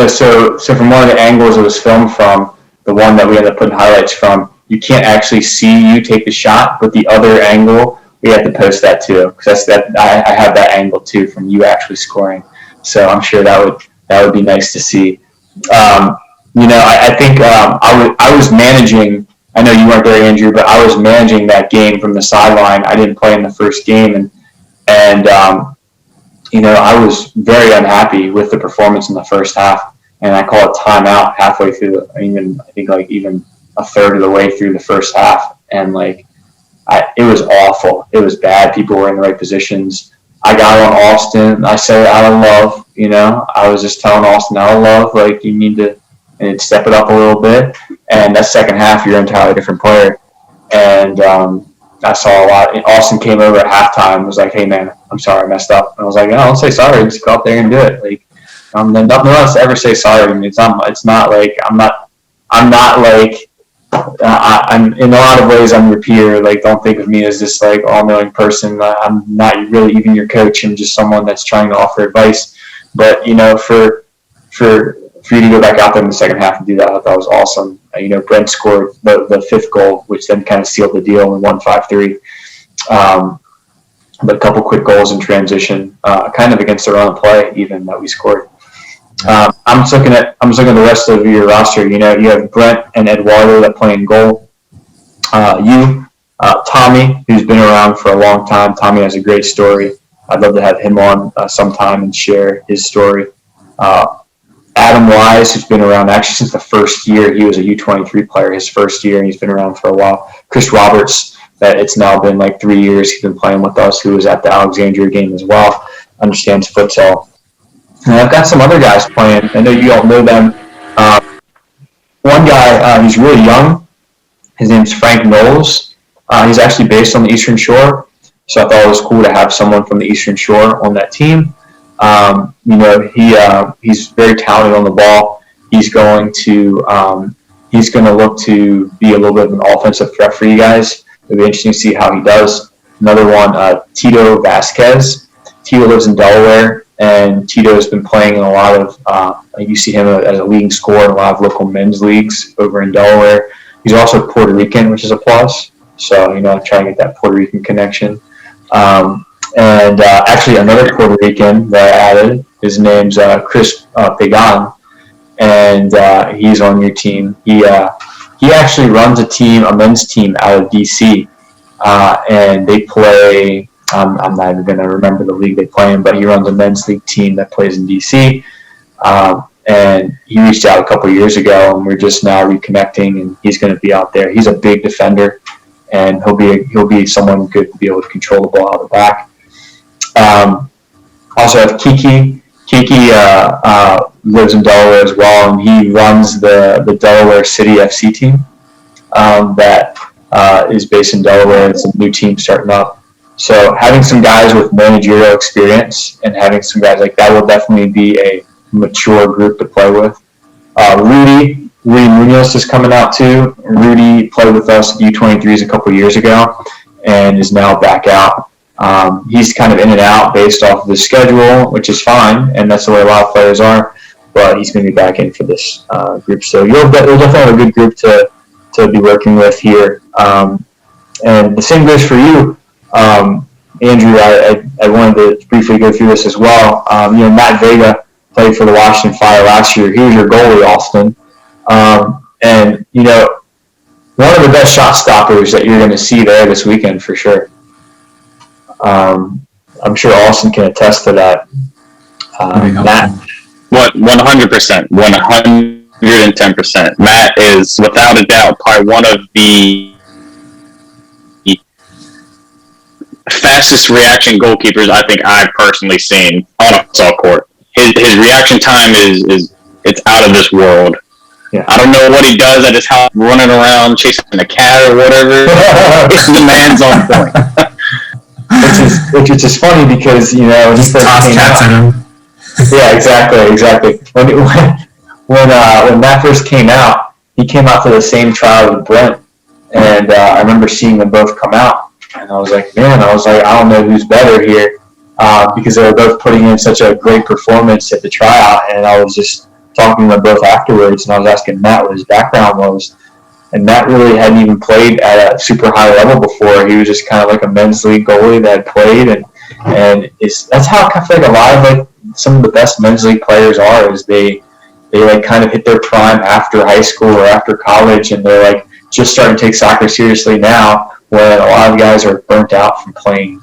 So from one of the angles it was filmed from, the one that we ended up putting highlights from, you can't actually see you take the shot, but the other angle we had to post that too, because I have that angle too from you actually scoring. So I'm sure that would be nice to see. I think I was managing. I know you weren't there, Andrew, but I was managing that game from the sideline. I didn't play in the first game, and I was very unhappy with the performance in the first half, and I called a timeout halfway through. Even a third of the way through the first half, and it was awful. It was bad. People were in the right positions. I got on Austin. I said out of love, I was just telling Austin out of love, like you need to step it up a little bit. And that second half, you're an entirely different player. And I saw a lot. And Austin came over at halftime and was like, "Hey man, I'm sorry, I messed up." And I was like, "No, don't say sorry. Just go out there and do it." Like, nothing else to ever say sorry. I mean, it's not like I'm in a lot of ways I'm your peer. Like, don't think of me as this like all-knowing person. I'm not really even your coach. I'm just someone that's trying to offer advice. But for you to go back out there in the second half and do that, I thought that was awesome. Brent scored the 5th goal, which then kind of sealed the deal and won 5-3. But a couple quick goals in transition, kind of against their own play, even that we scored. I'm just looking at the rest of your roster. You have Brent and Eduardo that play in goal. Tommy, who's been around for a long time. Tommy has a great story. I'd love to have him on sometime and share his story. Adam Wise, who's been around actually since the first year. He was a U23 player his first year, and he's been around for a while. Chris Roberts, that it's now been like 3 years he's been playing with us, who was at the Alexandria game as well, understands futsal. And I've got some other guys playing. I know you all know them. One guy, he's really young. His name's Frank Knowles. He's actually based on the Eastern Shore, so I thought it was cool to have someone from the Eastern Shore on that team. He's very talented on the ball. He's going to look to be a little bit of an offensive threat for you guys. It'll be interesting to see how he does. Another one, Tito Vasquez. Tito lives in Delaware, and Tito has been playing in a lot of, you see him as a leading scorer in a lot of local men's leagues over in Delaware. He's also Puerto Rican, which is a plus. So, try to get that Puerto Rican connection. And actually another Puerto Rican that I added, his name's Chris Pagan, and he's on your team. He actually runs a men's team out of DC, and they play, I'm not even going to remember the league they play in, but he runs a men's league team that plays in DC. And he reached out a couple of years ago, and we're just now reconnecting, and he's going to be out there. He's a big defender, and he'll be someone good to be able to control the ball out of the back. Also have Kiki. Kiki lives in Delaware as well, and he runs the Delaware City FC team that is based in Delaware. It's a new team starting up. So having some guys with managerial experience and having some guys like that will definitely be a mature group to play with. Rudy Lee Nunez is coming out too. Rudy played with us at U23s a couple years ago and is now back out. He's kind of in and out based off of the schedule, which is fine, and that's the way a lot of players are, but he's going to be back in for this group. So you'll definitely have a good group to be working with here. And the same goes for you, Andrew. I wanted to briefly go through this as well. Matt Vega played for the Washington Fire last year. He was your goalie, Austin. And one of the best shot stoppers that you're going to see there this weekend for sure. I'm sure Austin can attest to that. Matt. What? 100%, 110%. Matt is without a doubt probably one of the fastest reaction goalkeepers I think I've personally seen on a futsal court. His reaction time is it's out of this world. Yeah. I don't know what he does at his house, running around chasing a cat or whatever. The man's on point. Which is funny because, you know, he first came out. Yeah, exactly. When Matt first came out, he came out for the same trial with Brent, and I remember seeing them both come out, and I was like, I don't know who's better here, because they were both putting in such a great performance at the tryout, and I was just talking to them both afterwards, and I was asking Matt what his background was, and Matt really hadn't even played at a super high level before. He was just kind of like a men's league goalie that had played, and that's how I feel like a lot of like some of the best men's league players are, is they like kind of hit their prime after high school or after college, and they're like just starting to take soccer seriously now, where a lot of guys are burnt out from playing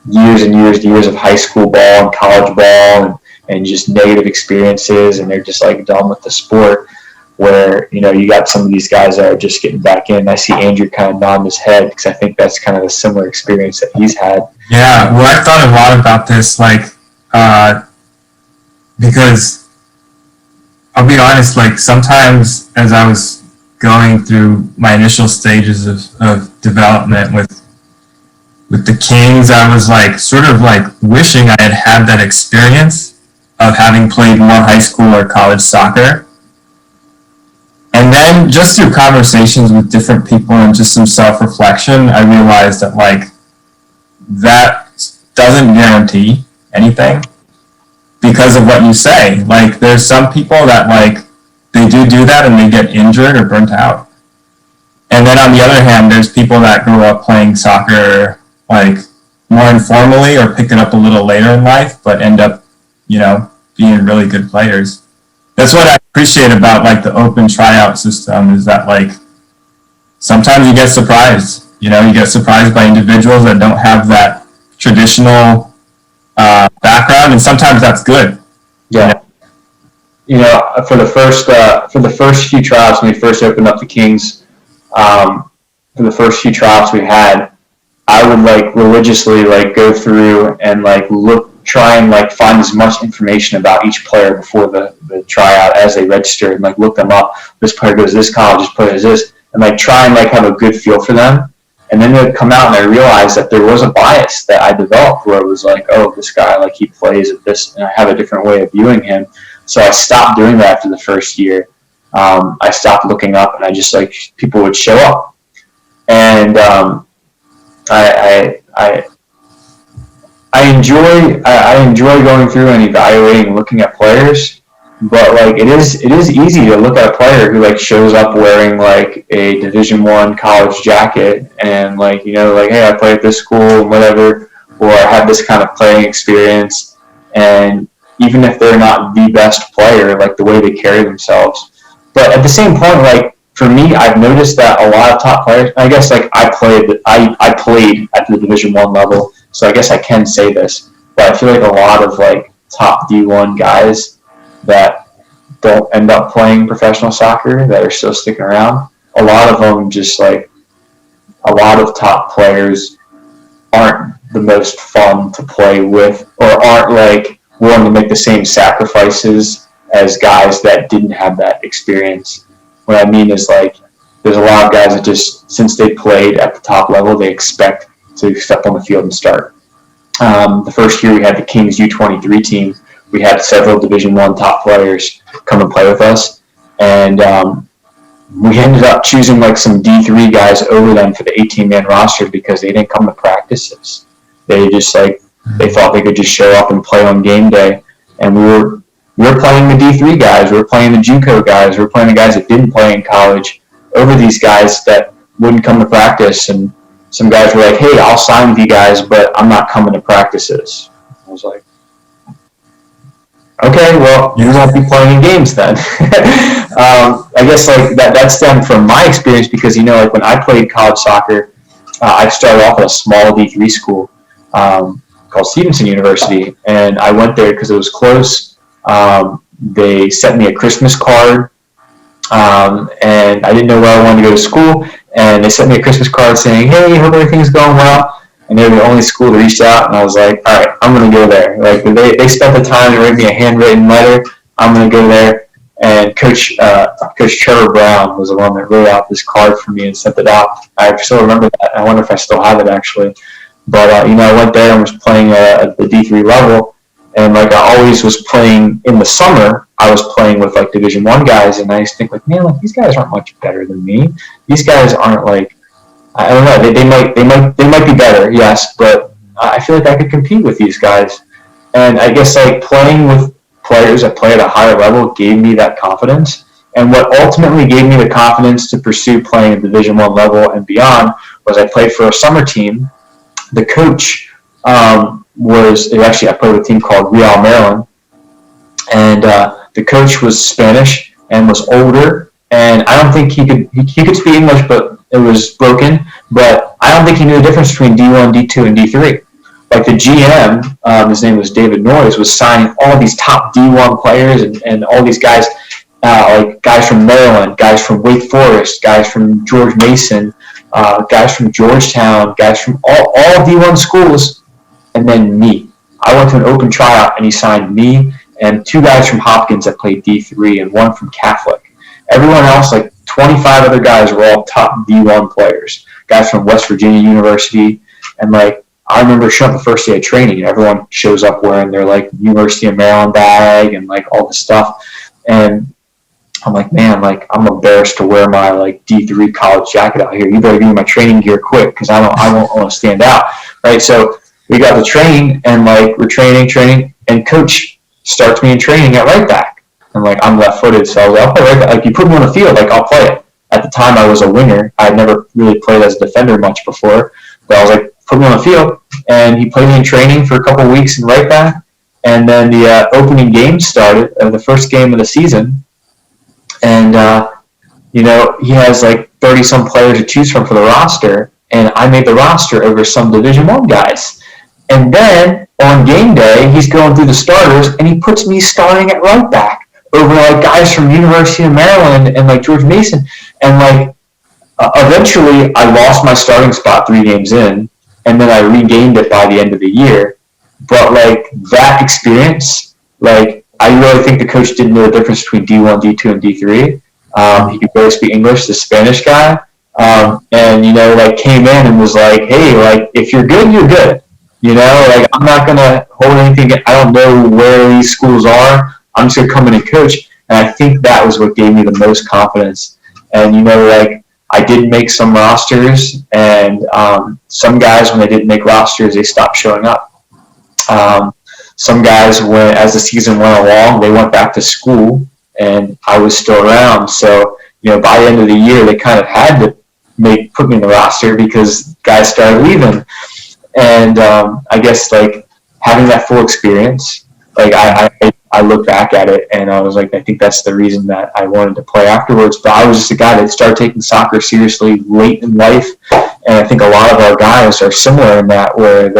years and years of high school ball and college ball and just negative experiences, and they're just like done with the sport. Where, you know, you got some of these guys that are just getting back in. I see Andrew kind of nodding his head because I think that's kind of a similar experience that he's had. Yeah, well, I thought a lot about this, like, because I'll be honest, like sometimes as I was going through my initial stages of development with the Kings, I was like sort of like wishing I had had that experience of having played more high school or college soccer. And then just through conversations with different people and just some self-reflection, I realized that like that doesn't guarantee anything because of what you say. Like there's some people that like they do that and they get injured or burnt out. And then on the other hand, there's people that grow up playing soccer like more informally or pick it up a little later in life, but end up, you know, being really good players. That's what I appreciate about like the open tryout system, is that like sometimes you get surprised. You know, you get surprised by individuals that don't have that traditional background, and sometimes that's good. Yeah. You know, for the first few tryouts when we first opened up the Kings, for the first few tryouts we had, I would like religiously like go through and like try and like find as much information about each player before the tryout as they register, and like look them up. This player goes to this college, this player does this, and like try and like have a good feel for them. And then they'd come out and I realized that there was a bias that I developed where it was like, oh, this guy, like he plays at this, and I have a different way of viewing him. So I stopped doing that after the first year. I stopped looking up, and I just like people would show up, and I enjoy going through and evaluating and looking at players, but like it is easy to look at a player who like shows up wearing like a Division I college jacket and like, you know, like, hey, I play at this school and whatever, or I have this kind of playing experience, and even if they're not the best player, like the way they carry themselves. But at the same point, like for me, I've noticed that a lot of top players, I guess like I played at the Division I level, so I guess I can say this, but I feel like a lot of like top D1 guys that don't end up playing professional soccer that are still sticking around, a lot of them just like, a lot of top players aren't the most fun to play with, or aren't like willing to make the same sacrifices as guys that didn't have that experience. What I mean is like, there's a lot of guys that just, since they played at the top level, they expect to step on the field and start. The first year we had the Kings U23 team, we had several Division I top players come and play with us, and we ended up choosing like some D3 guys over them for the 18-man roster because they didn't come to practices. They just like, they thought they could just show up and play on game day, and we were playing the D3 guys, we were playing the JUCO guys, we were playing the guys that didn't play in college over these guys that wouldn't come to practice. And some guys were like, hey, I'll sign with you guys, but I'm not coming to practices. I was like, okay, well, you won't be playing in games then. I guess like that stemmed from my experience because, you know, like when I played college soccer, I started off at a small D3 school, called Stevenson University, and I went there because it was close. They sent me a Christmas card, and I didn't know where I wanted to go to school, and they sent me a Christmas card saying, "Hey, hope everything's going well." And they were the only school to reach out, and I was like, "All right, I'm going to go there." Like they spent the time to write me a handwritten letter. I'm going to go there. And Coach Trevor Brown was the one that wrote out this card for me and sent it out. I still remember that. I wonder if I still have it actually. But I went there and was playing at the D3 level, and like I always was playing in the summer. I was playing with like Division I guys, and I used to think like, man, like these guys aren't much better than me. These guys aren't like, I don't know. They might be better, yes, but I feel like I could compete with these guys. And I guess like playing with players that play at a higher level gave me that confidence. And what ultimately gave me the confidence to pursue playing at Division I level and beyond was I played for a summer team. The coach I played with a team called Reinel, Maryland, and the coach was Spanish and was older, and I don't think he could speak English, but it was broken. But I don't think he knew the difference between D1, D2, and D3. Like the GM, his name was David Knowles, was signing all these top D1 players and all these guys, like guys from Maryland, guys from Wake Forest, guys from George Mason, guys from Georgetown, guys from all D1 schools, and then me. I went to an open tryout and he signed me and 2 guys from Hopkins that played D3 and 1 from Catholic. Everyone else, like 25 other guys, were all top D1 players. Guys from West Virginia University, and like I remember showing up the first day of training, and everyone shows up wearing their like University of Maryland bag and like all this stuff. And I'm like, man, like I'm embarrassed to wear my like D3 college jacket out here. You better give me my training gear quick because I won't want to stand out, right? So we got to train, and like we're training, and coach starts me in training at right back. And like I'm left-footed, so I was like, I'll play right back. Like you put me on the field, like I'll play it. At the time, I was a winger. I had never really played as a defender much before, but I was like, put me on the field, and he played me in training for a couple of weeks in right back, and then the opening game started, the first game of the season, and he has like 30-some players to choose from for the roster, and I made the roster over some Division I guys. And then on game day, he's going through the starters, and he puts me starting at right back over like guys from University of Maryland and like George Mason, and like eventually I lost my starting spot 3 games in, and then I regained it by the end of the year. But like that experience, like I really think the coach didn't know the difference between D1, D2, and D3. He could barely speak English, the Spanish guy, and like came in and was like, hey, like if you're good, you're good. Like I'm not gonna hold anything. I don't know where these schools are. I'm just gonna come in and coach. And I think that was what gave me the most confidence. And like I did make some rosters, and some guys, when they didn't make rosters, they stopped showing up. Some guys, as the season went along, they went back to school, and I was still around. So by the end of the year, they kind of had to put me in the roster because guys started leaving. And I guess like having that full experience, like I look back at it and I was like, I think that's the reason that I wanted to play afterwards. But I was just a guy that started taking soccer seriously late in life, and I think a lot of our guys are similar in that, where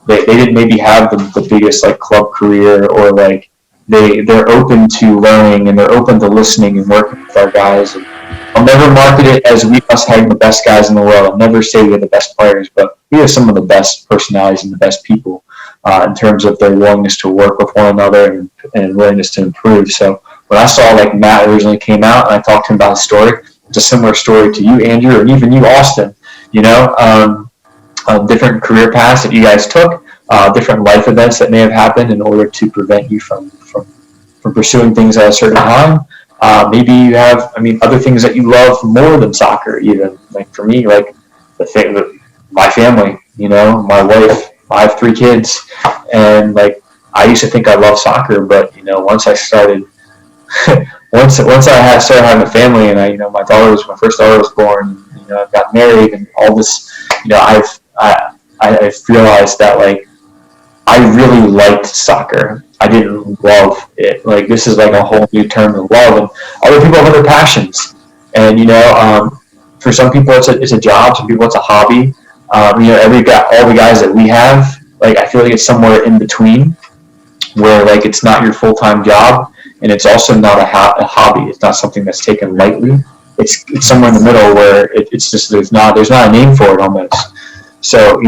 they didn't maybe have the biggest like club career, or like they're open to learning and they're open to listening and working with our guys. And I'll never market it as we must have the best guys in the world. I'll never say we're the best players, but we have some of the best personalities and the best people in terms of their willingness to work with one another and willingness to improve. So when I saw like Matt originally came out and I talked to him about his story, it's a similar story to you, Andrew, and even you, Austin. Different career paths that you guys took, different life events that may have happened in order to prevent you from pursuing things at a certain time. Maybe you have, other things that you love more than soccer, even. Like for me, like my family, my wife, I have 3 kids, and like I used to think I loved soccer, but once I started, once I started having a family, and my first daughter was born, I got married, and all this, I've realized that like I really liked soccer. I didn't love it. Like this is like a whole new term of love, and other people have other passions. And for some people it's a job, some people it's a hobby. all the guys that we have, like I feel like it's somewhere in between, where like it's not your full-time job, and it's also not a hobby. It's not something that's taken lightly. It's somewhere in the middle where it's just there's not a name for it almost. So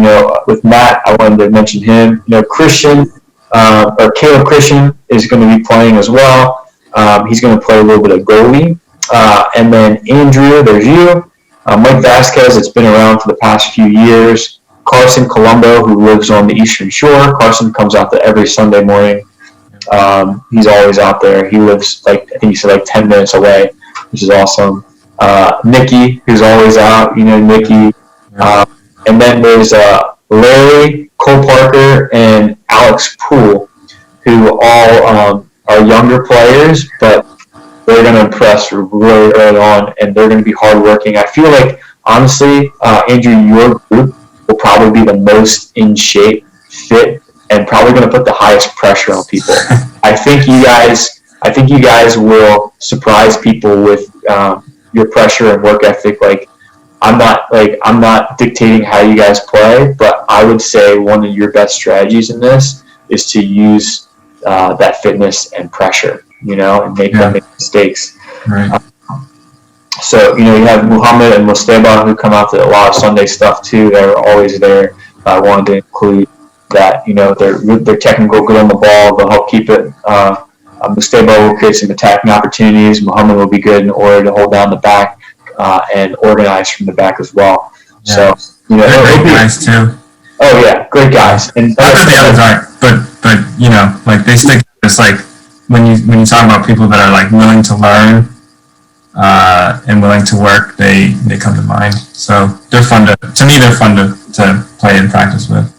with Matt, I wanted to mention him. Christian or Caleb Christian is going to be playing as well. He's going to play a little bit of goalie, and then Andrew, there's you. Mike Vasquez, it's been around for the past few years. Carson Colombo, who lives on the Eastern Shore. Carson comes out there every Sunday morning. He's always out there. He lives I think he said 10 minutes away, which is awesome. Nikki, who's always out. Nikki. And then there's Larry, Cole Parker, and Alex Poole, who all are younger players, but they're going to impress really early on, and they're going to be hardworking. I feel like, honestly, Andrew, your group will probably be the most in shape, fit, and probably going to put the highest pressure on people. I think you guys will surprise people with your pressure and work ethic. I'm not dictating how you guys play, but I would say one of your best strategies in this is to use that fitness and pressure, and make them make mistakes. Right. So, you have Muhammad and Musteba, who come out to a lot of Sunday stuff too. They're always there. I wanted to include that, they're technical, good on the ball. They'll help keep it. Musteba will create some attacking opportunities. Muhammad will be good in order to hold down the back and organize from the back as well. Yeah. So, they're great guys too. Oh yeah, great guys. And not that the others aren't, but they stick. It's like when you talk about people that are willing to learn and willing to work, they come to mind. So they're fun they're fun to play and practice with.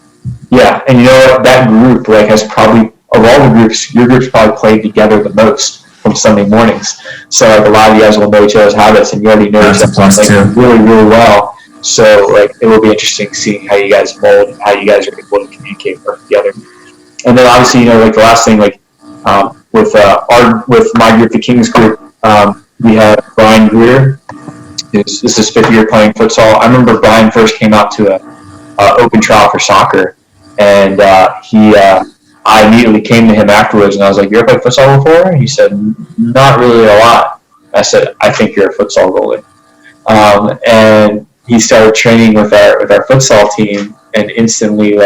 Yeah, and that group has probably, of all the groups, your group's probably played together the most from Sunday mornings. So a lot of you guys will know each other's habits, and you already know each other really, really well. So it will be interesting seeing how you guys mold and how you guys are able to communicate work together. And then obviously, the last thing, with my group, the Kings group, we have Brian Greer. This is his 5th year playing futsal. I remember Brian first came out to a open trial for soccer, and I immediately came to him afterwards, and I was like, "You ever played futsal before?" And he said, "Not really a lot." I said, "I think you're a futsal goalie." And he started training with our futsal team, and instantly,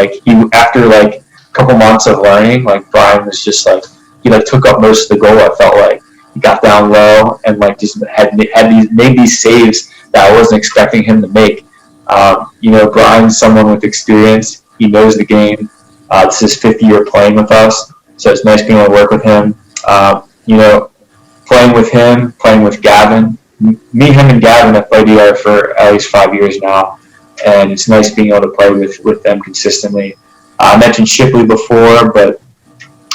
after a couple months of learning, Brian was just he took up most of the goal. I felt like he got down low and just made these saves that I wasn't expecting him to make. Brian's someone with experience. He knows the game. This is his 5th year playing with us, so it's nice being able to work with him. Playing with him, playing with Gavin. Me, him, and Gavin have played together for at least 5 years now, and it's nice being able to play with them consistently. I mentioned Shipley before, but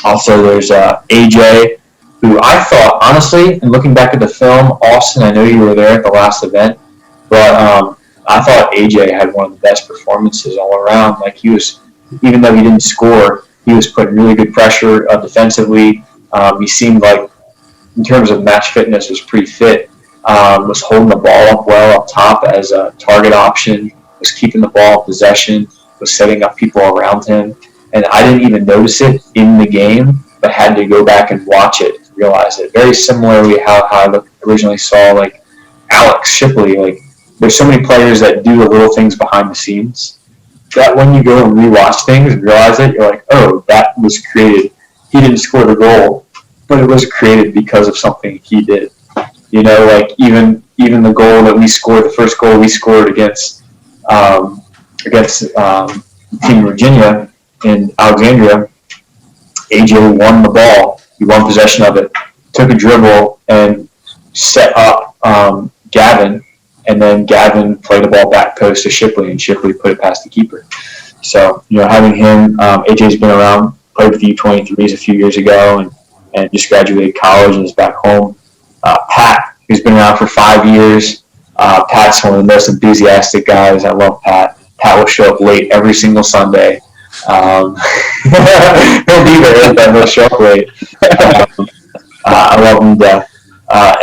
also there's AJ, who I thought, honestly, and looking back at the film, Austin, I know you were there at the last event, but I thought AJ had one of the best performances all around. He was, even though he didn't score, he was putting really good pressure defensively. He seemed in terms of match fitness, was pretty fit. Was holding the ball up well up top as a target option, was keeping the ball in possession, was setting up people around him. And I didn't even notice it in the game, but had to go back and watch it to realize it. Very similarly how I originally saw Alex Shipley. There's so many players that do the little things behind the scenes that when you go and rewatch things and realize it, you're like, oh, that was created. He didn't score the goal, but it was created because of something he did. Even the goal that we scored, the first goal we scored against Team Virginia in Alexandria, AJ won the ball. He won possession of it, took a dribble, and set up Gavin, and then Gavin played the ball back post to Shipley, and Shipley put it past the keeper. So, having him, AJ's been around, played with the U23s a few years ago, and just graduated college and is back home. Pat, who's been around for 5 years. Pat's one of the most enthusiastic guys. I love Pat. Pat will show up late every single Sunday. He'll be there, but he'll show up late. I love him to death.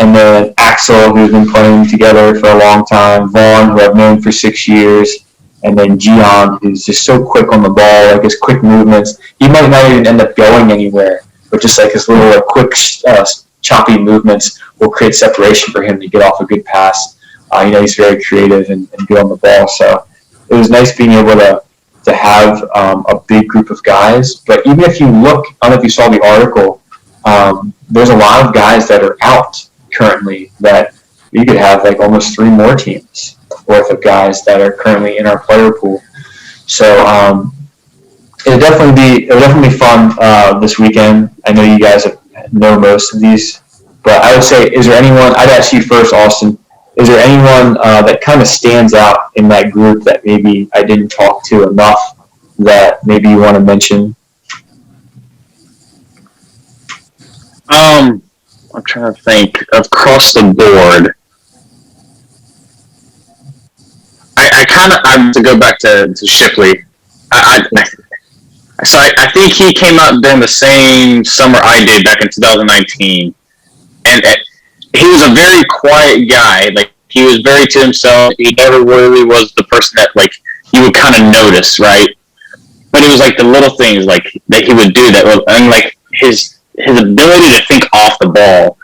And then Axel, who's been playing together for a long time. Vaughn, who I've known for 6 years. And then Gian, who's just so quick on the ball, like his quick movements. He might not even end up going anywhere, but just like his little quick, choppy movements will create separation for him to get off a good pass. He's very creative and good on the ball. So it was nice being able to have a big group of guys. But even if you look, I don't know if you saw the article, there's a lot of guys that are out currently that you could have like almost 3 more teams worth of guys that are currently in our player pool. So it'll definitely be fun this weekend. I know you guys know most of these, but I would say, is there anyone? I'd ask you first, Austin. Is there anyone that kind of stands out in that group that maybe I didn't talk to enough that maybe you want to mention? I'm trying to think across the board. I to go back to Shipley. I think he came out during the same summer I did back in 2019, and he was a very quiet guy. Like, he was very to himself. He never really was the person that like you would kind of notice, right? But it was like the little things like that he would do that was, and like his ability to think off the ball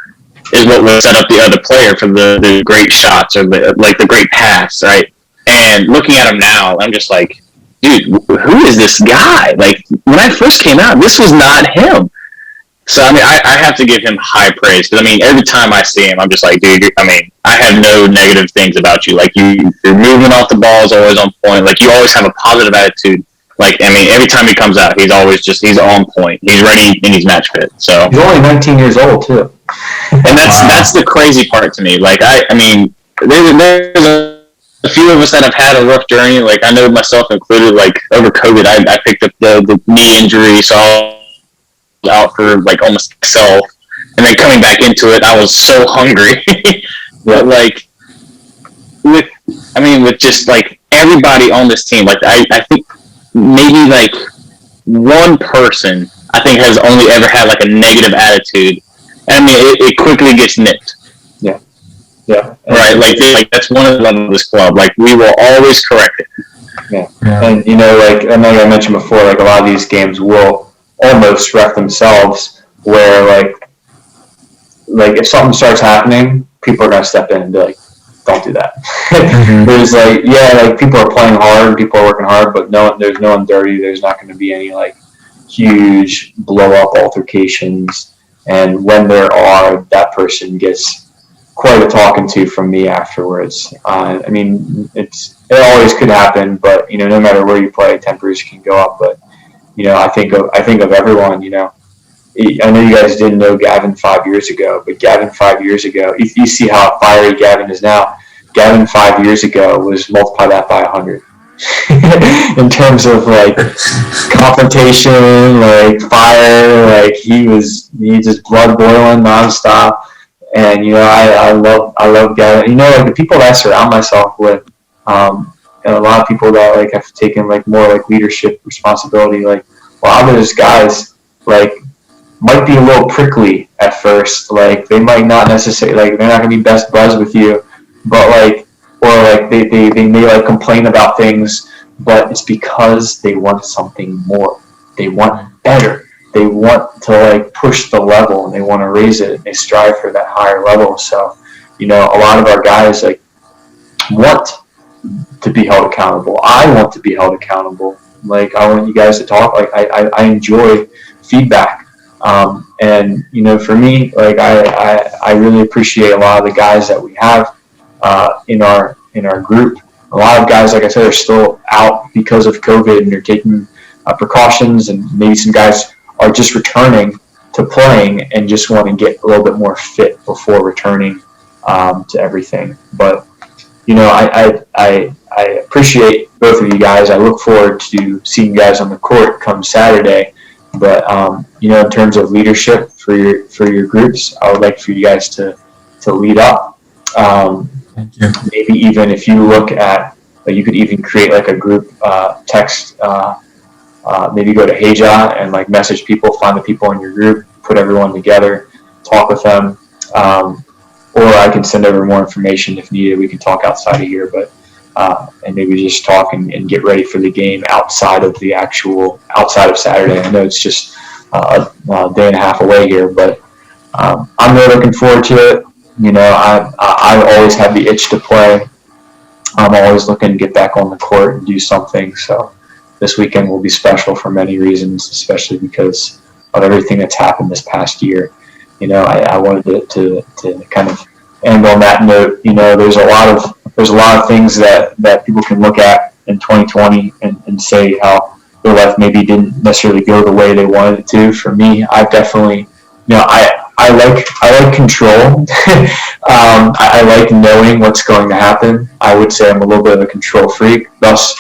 is what would set up the other player for the great shots or the great pass, right? And looking at him now, I'm just like, dude, who is this guy? Like, when I first came out, this was not him. So, I mean, I have to give him high praise. Because, I mean, every time I see him, I'm just like, dude, I have no negative things about you. Like, your movement off the ball is always on point. Like, you always have a positive attitude. Like, I mean, every time he comes out, he's always he's on point. He's ready and he's match fit. So he's only 19 years old, too. And that's the crazy part to me. Like, I mean, there's a few of us that have had a rough journey. Like, I know myself included, like, over COVID, I picked up the knee injury, so I was out for, like, almost myself. And then coming back into it, I was so hungry. But, like, with just, like, everybody on this team, like, I think maybe, like, one person, I think, has only ever had, like, a negative attitude. And, I mean, it quickly gets nipped. Yeah. Right, like that's one of the levels of this club. Like, we will always correct it. Yeah. And, like I know I mentioned before, like, a lot of these games will almost ref themselves where, like if something starts happening, people are going to step in and be like, don't do that. Mm-hmm. There's, like, like, people are playing hard, people are working hard, but there's no one dirty. There's not going to be any, like, huge blow-up altercations. And when there are, that person gets quite a talking to from me afterwards. I mean, it always could happen, but no matter where you play, tempers can go up. But I think of everyone. I know you guys didn't know Gavin 5 years ago, but Gavin 5 years ago, if you see how fiery Gavin is now, Gavin 5 years ago was multiply that by 100 in terms of, like, confrontation, like fire, like he just blood boiling nonstop. And I love Gavin. Like, the people that I surround myself with, and a lot of people that, like, have taken, like, more, like, leadership responsibility. Like, a lot of those guys, like, might be a little prickly at first. Like, they might not necessarily, like, they're not gonna be best buds with you, but, like, or, like, they may, like, complain about things, but it's because they want something more. They want better. They want to, like, push the level, and they want to raise it, and they strive for that higher level. So, a lot of our guys, like, want to be held accountable. I want to be held accountable. Like, I want you guys to talk. Like, I enjoy feedback. And, for me, like, I really appreciate a lot of the guys that we have in our group. A lot of guys, like I said, are still out because of COVID, and they're taking precautions, and maybe some guys are just returning to playing and just want to get a little bit more fit before returning to everything. But, I appreciate both of you guys. I look forward to seeing you guys on the court come Saturday. But, in terms of leadership for your groups, I would like for you guys to lead up. Thank you. Maybe even if you look at, you could even create, like, a group text. Maybe go to Heja and, like, message people, find the people in your group, put everyone together, talk with them. Or I can send over more information if needed. We can talk outside of here. But and maybe just talk and get ready for the game outside of Saturday. I know it's just a day and a half away here, but I'm really looking forward to it. I always have the itch to play. I'm always looking to get back on the court and do something. So this weekend will be special for many reasons, especially because of everything that's happened this past year. I wanted to kind of end on that note. There's a lot of things that people can look at in 2020 and say how their life maybe didn't necessarily go the way they wanted it to. For me, I've definitely, I like control. I like knowing what's going to happen. I would say I'm a little bit of a control freak. Thus,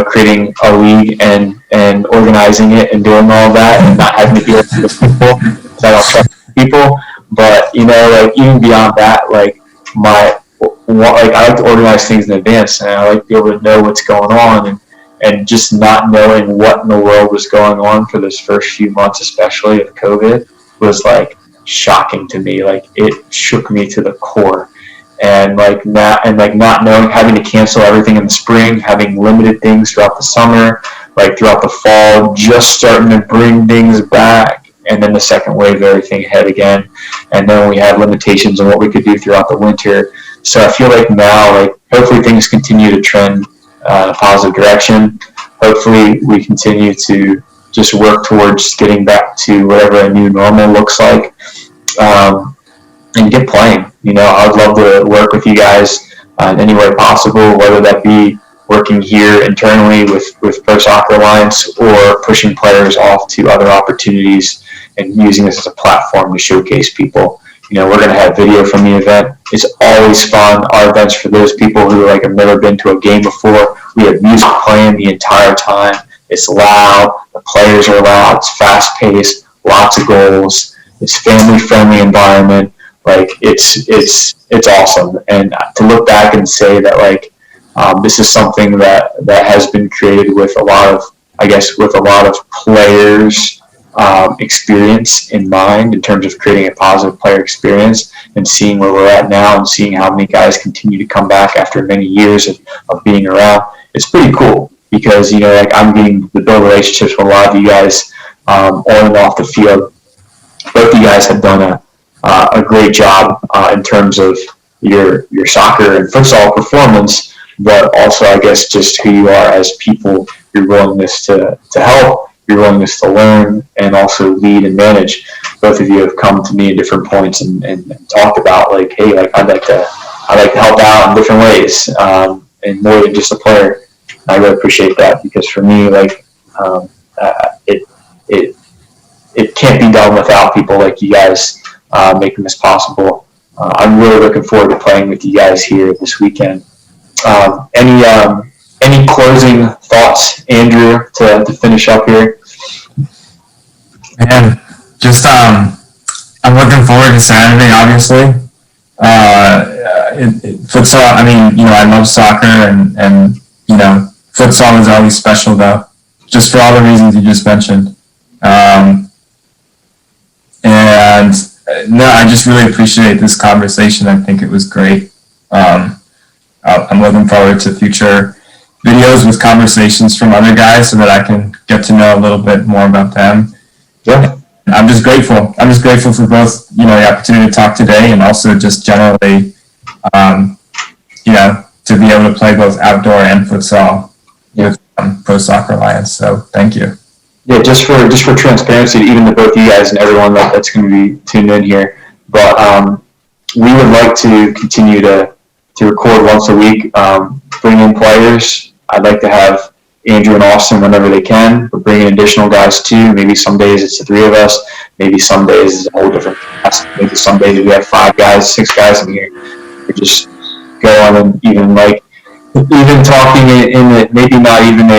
creating a league and organizing it and doing all that and not having to deal with people because I don't trust people. But even beyond that, I like to organize things in advance, and I like to be able to know what's going on, and just not knowing what in the world was going on for those first few months, especially of COVID, was shocking to me. It shook me to the core. And not knowing, having to cancel everything in the spring, having limited things throughout the summer, throughout the fall, just starting to bring things back, and then the second wave, everything hit again, and then we had limitations on what we could do throughout the winter. So I feel now, hopefully things continue to trend in a positive direction. Hopefully we continue to just work towards getting back to whatever a new normal looks like, and get playing. I would love to work with you guys in any way possible, whether that be working here internally with Pro Soccer Alliance or pushing players off to other opportunities and using this as a platform to showcase people. We're going to have video from the event. It's always fun. Our events, for those people who have never been to a game before, we have music playing the entire time. It's loud. The players are loud. It's fast-paced. Lots of goals. It's family-friendly environment. It's awesome. And to look back and say that this is something that has been created with a lot of players' experience in mind, in terms of creating a positive player experience, and seeing where we're at now and seeing how many guys continue to come back after many years of being around. It's pretty cool because, I'm getting to build relationships with a lot of you guys on and off the field. Both of you guys have done a great job in terms of your soccer and futsal performance, but also, I guess, just who you are as people, your willingness to help, your willingness to learn, and also lead and manage. Both of you have come to me at different points and talked about hey, I'd like to help out in different ways, and more than just a player. I really appreciate that, because for me, it can't be done without people like you guys making this possible. I'm really looking forward to playing with you guys here this weekend. Any closing thoughts, Andrew, to finish up here? Man, just I'm looking forward to Saturday, obviously. Futsal, I love soccer, and futsal is always special, though, just for all the reasons you just mentioned. I just really appreciate this conversation. I think it was great. I'm looking forward to future videos with conversations from other guys so that I can get to know a little bit more about them. Yeah. I'm just grateful. For both, the opportunity to talk today, and also just generally, to be able to play both outdoor and futsal with Pro Soccer Alliance. So thank you. Yeah, just for transparency, even to both you guys and everyone that's going to be tuned in here. But we would like to continue to record once a week, bring in players. I'd like to have Andrew and Austin whenever they can, but bring in additional guys too. Maybe some days it's the three of us. Maybe some days it's a whole different cast. Maybe some days we have 5 guys, 6 guys in here. We just go on and even talking in it, maybe not even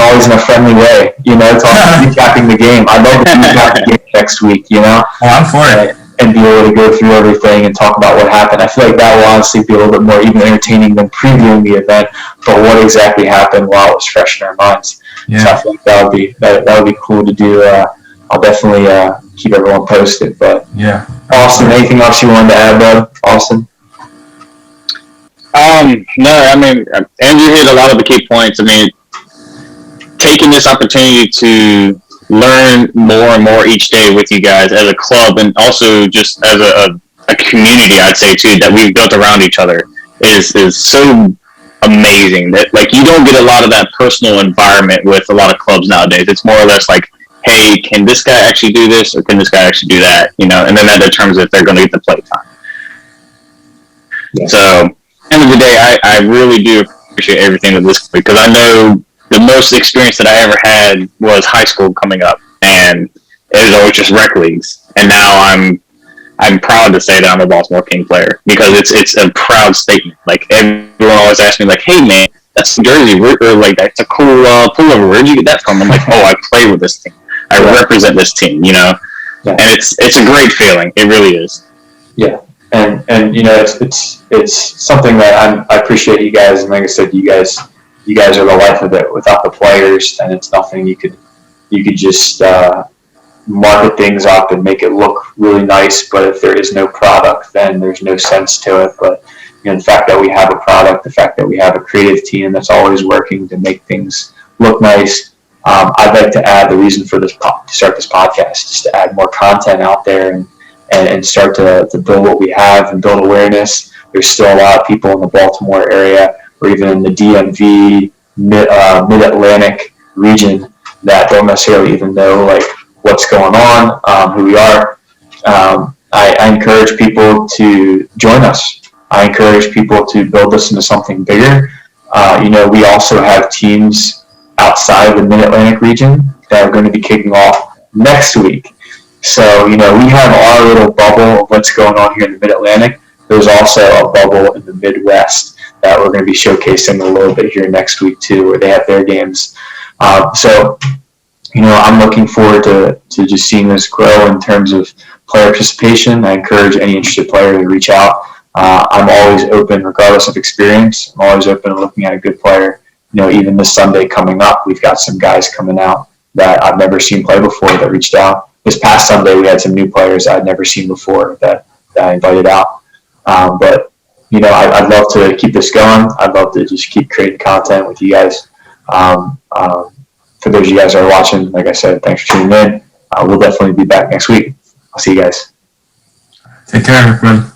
always in a friendly way, talking, recapping the game. I'd love to recap the game next week, Oh, I'm for it. And be able to go through everything and talk about what happened. I feel like that will honestly be a little bit more even entertaining than previewing the event, but what exactly happened while it was fresh in our minds. Yeah. So I think that would be cool to do. I'll definitely keep everyone posted. But yeah, Austin, anything else you wanted to add, bud? Austin? No, I mean, Andrew hit a lot of the key points. I mean, taking this opportunity to learn more and more each day with you guys as a club, and also just as a community, I'd say too, that we've built around each other is so amazing. That like you don't get a lot of that personal environment with a lot of clubs nowadays. It's more or less like, hey, can this guy actually do this, or can this guy actually do that? You know, and then that determines if they're going to get the play time. Yeah. So, end of the day, I really do appreciate everything of this, because I know the most experience that I ever had was high school coming up, and it was always just rec leagues. And now I'm proud to say that I'm a Baltimore King player, because it's a proud statement. Like everyone always asks me, like, "Hey man, that's New Jersey, or like that's a cool pullover. Where'd you get that from?" I'm like, "Oh, I play with this team. I represent this team." You know, and it's a great feeling. It really is. Yeah. And you know, it's something that I appreciate you guys, and like I said, you guys are the life of it. Without the players, and it's nothing you could just market things up and make it look really nice. But if there is no product, then there's no sense to it. But you know, the fact that we have a product, the fact that we have a creative team that's always working to make things look nice. I'd like to add the reason for to start this podcast, just to add more content out there and start to build what we have and build awareness. There's still a lot of people in the Baltimore area, or even in the DMV, Mid-Atlantic region, that don't necessarily even know like what's going on, who we are. I encourage people to join us. I encourage people to build this into something bigger. You know, we also have teams outside the Mid-Atlantic region that are going to be kicking off next week. So, you know, we have our little bubble of what's going on here in the Mid-Atlantic. There's also a bubble in the Midwest that we're going to be showcasing a little bit here next week too, where they have their games. So, you know, I'm looking forward to just seeing this grow in terms of player participation. I encourage any interested player to reach out. I'm always open, regardless of experience. I'm always open to looking at a good player. You know, even this Sunday coming up, we've got some guys coming out that I've never seen play before that reached out. This past Sunday, we had some new players I'd never seen before that I invited out. But, you know, I'd love to keep this going. I'd love to just keep creating content with you guys. For those of you guys that are watching, like I said, thanks for tuning in. We'll definitely be back next week. I'll see you guys. Take care, everyone.